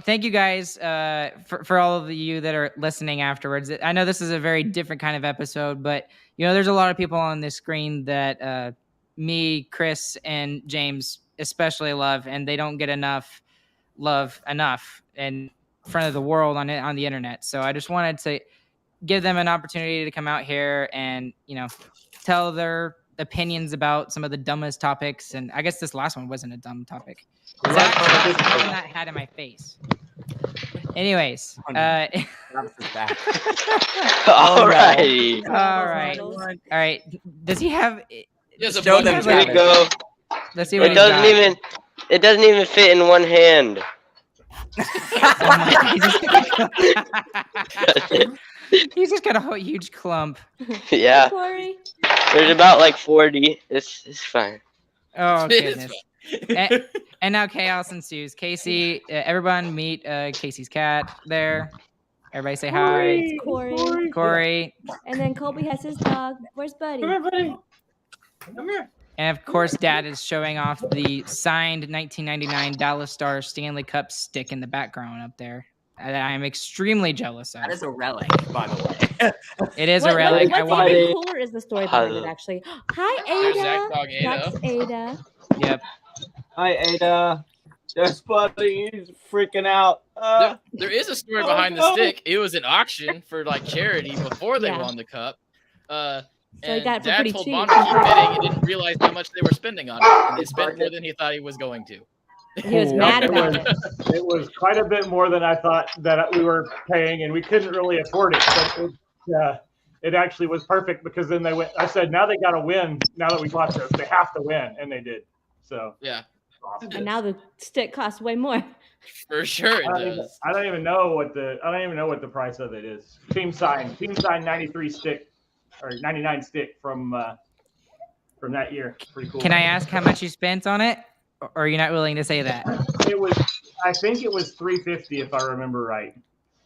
thank you guys for all of you that are listening afterwards. I know this is a very different kind of episode, but there's a lot of people on this screen that me, Chris, and James especially love, and they don't get enough love in front of the world on the internet. So I just wanted to give them an opportunity to come out here and tell their opinions about some of the dumbest topics. And I guess this last one wasn't a dumb topic. Zach, that hat in my face. Anyways, Alrighty. all right. Does he have? Yes, Show them, Here we go. Let's see what It doesn't even fit in one hand. He's just got a huge clump. Yeah. Corey. There's about like 40. It's fine. Oh It's goodness. And now chaos ensues. Casey, everyone meet Casey's cat there. Everybody say hi. Corey. Corey. And then Colby has his dog. Where's Buddy? come here, buddy. Come here. And of course, Dad is showing off the signed 1999 Dallas Stars Stanley Cup stick in the background up there. I am extremely jealous of. That is a relic, by the way. It is a relic. I What's want even it. cooler is the story behind it, actually. Hi, There's Zach's dog, Ada. That's Ada. Yep. Hi, Ada. There's buddy. He's freaking out. There is a story Oh, behind the no. stick. It was an auction for like charity before they Yeah. won the cup. So he got it for Dad pretty told cheap. Mom to keep bidding and didn't realize how much they were spending on it. And they spent more than he thought he was going to. He was mad about it. It was quite a bit more than I thought that we were paying, and we couldn't really afford it. But it actually was perfect because then they went. I said, now they got to win. Now that we bought this, they have to win, and they did. So Yeah, And now the stick costs way more. for sure it does. I don't even know what the price of it is. Team sign 93 stick or 99 stick from that year. Pretty cool. Can I ask how much you spent on it? Or are you not willing to say that? I think it was $350 if I remember right.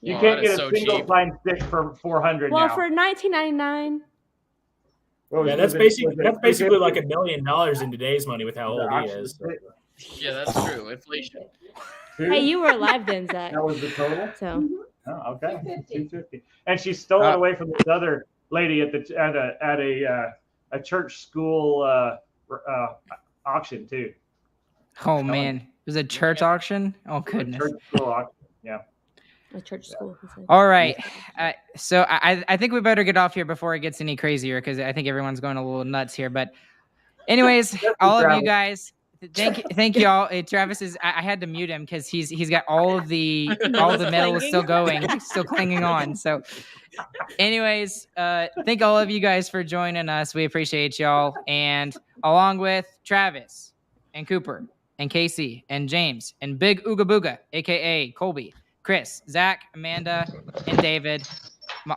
You Oh, can't that get is a so single cheap. sign stick for $400 Well, now. for $19.99. What was Yeah, it? that's Was it basically like $350? $1 million in today's money with how old he is. Yeah, that's true. Inflation. Hey, you were alive then, Zach. That was the total. So Oh, okay, 250. And she stole it away from this other lady at a church school auction too. Oh man, it was a church auction. Oh goodness. Church school auction. Yeah. a church school. He said. All right. So I think we better get off here before it gets any crazier because I think everyone's going a little nuts here. But anyways, all of you guys, thank you all. Travis is. I had to mute him because he's got all the metal is still going, he's still clinging on. So, anyways, thank all of you guys for joining us. We appreciate y'all, and along with Travis and Cooper and Casey and James and Big Ooga Booga, aka Colby, Chris, Zach, Amanda, and David,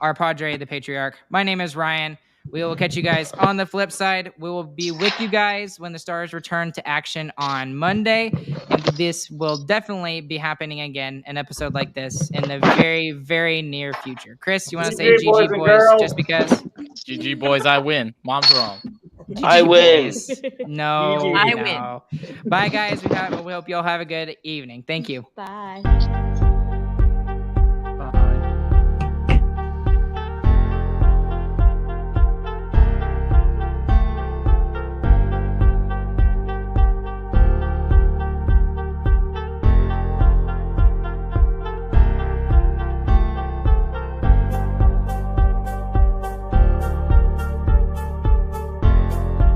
our Padre, the Patriarch. My name is Ryan. We will catch you guys on the flip side. We will be with you guys when the Stars return to action on Monday. And this will definitely be happening again, an episode like this, in the very, very near future. Chris, you want to say GG boys just because? GG boys, I win. Mom's wrong. I win. No, I no. Bye, guys. We hope you all have a good evening. Thank you. Bye.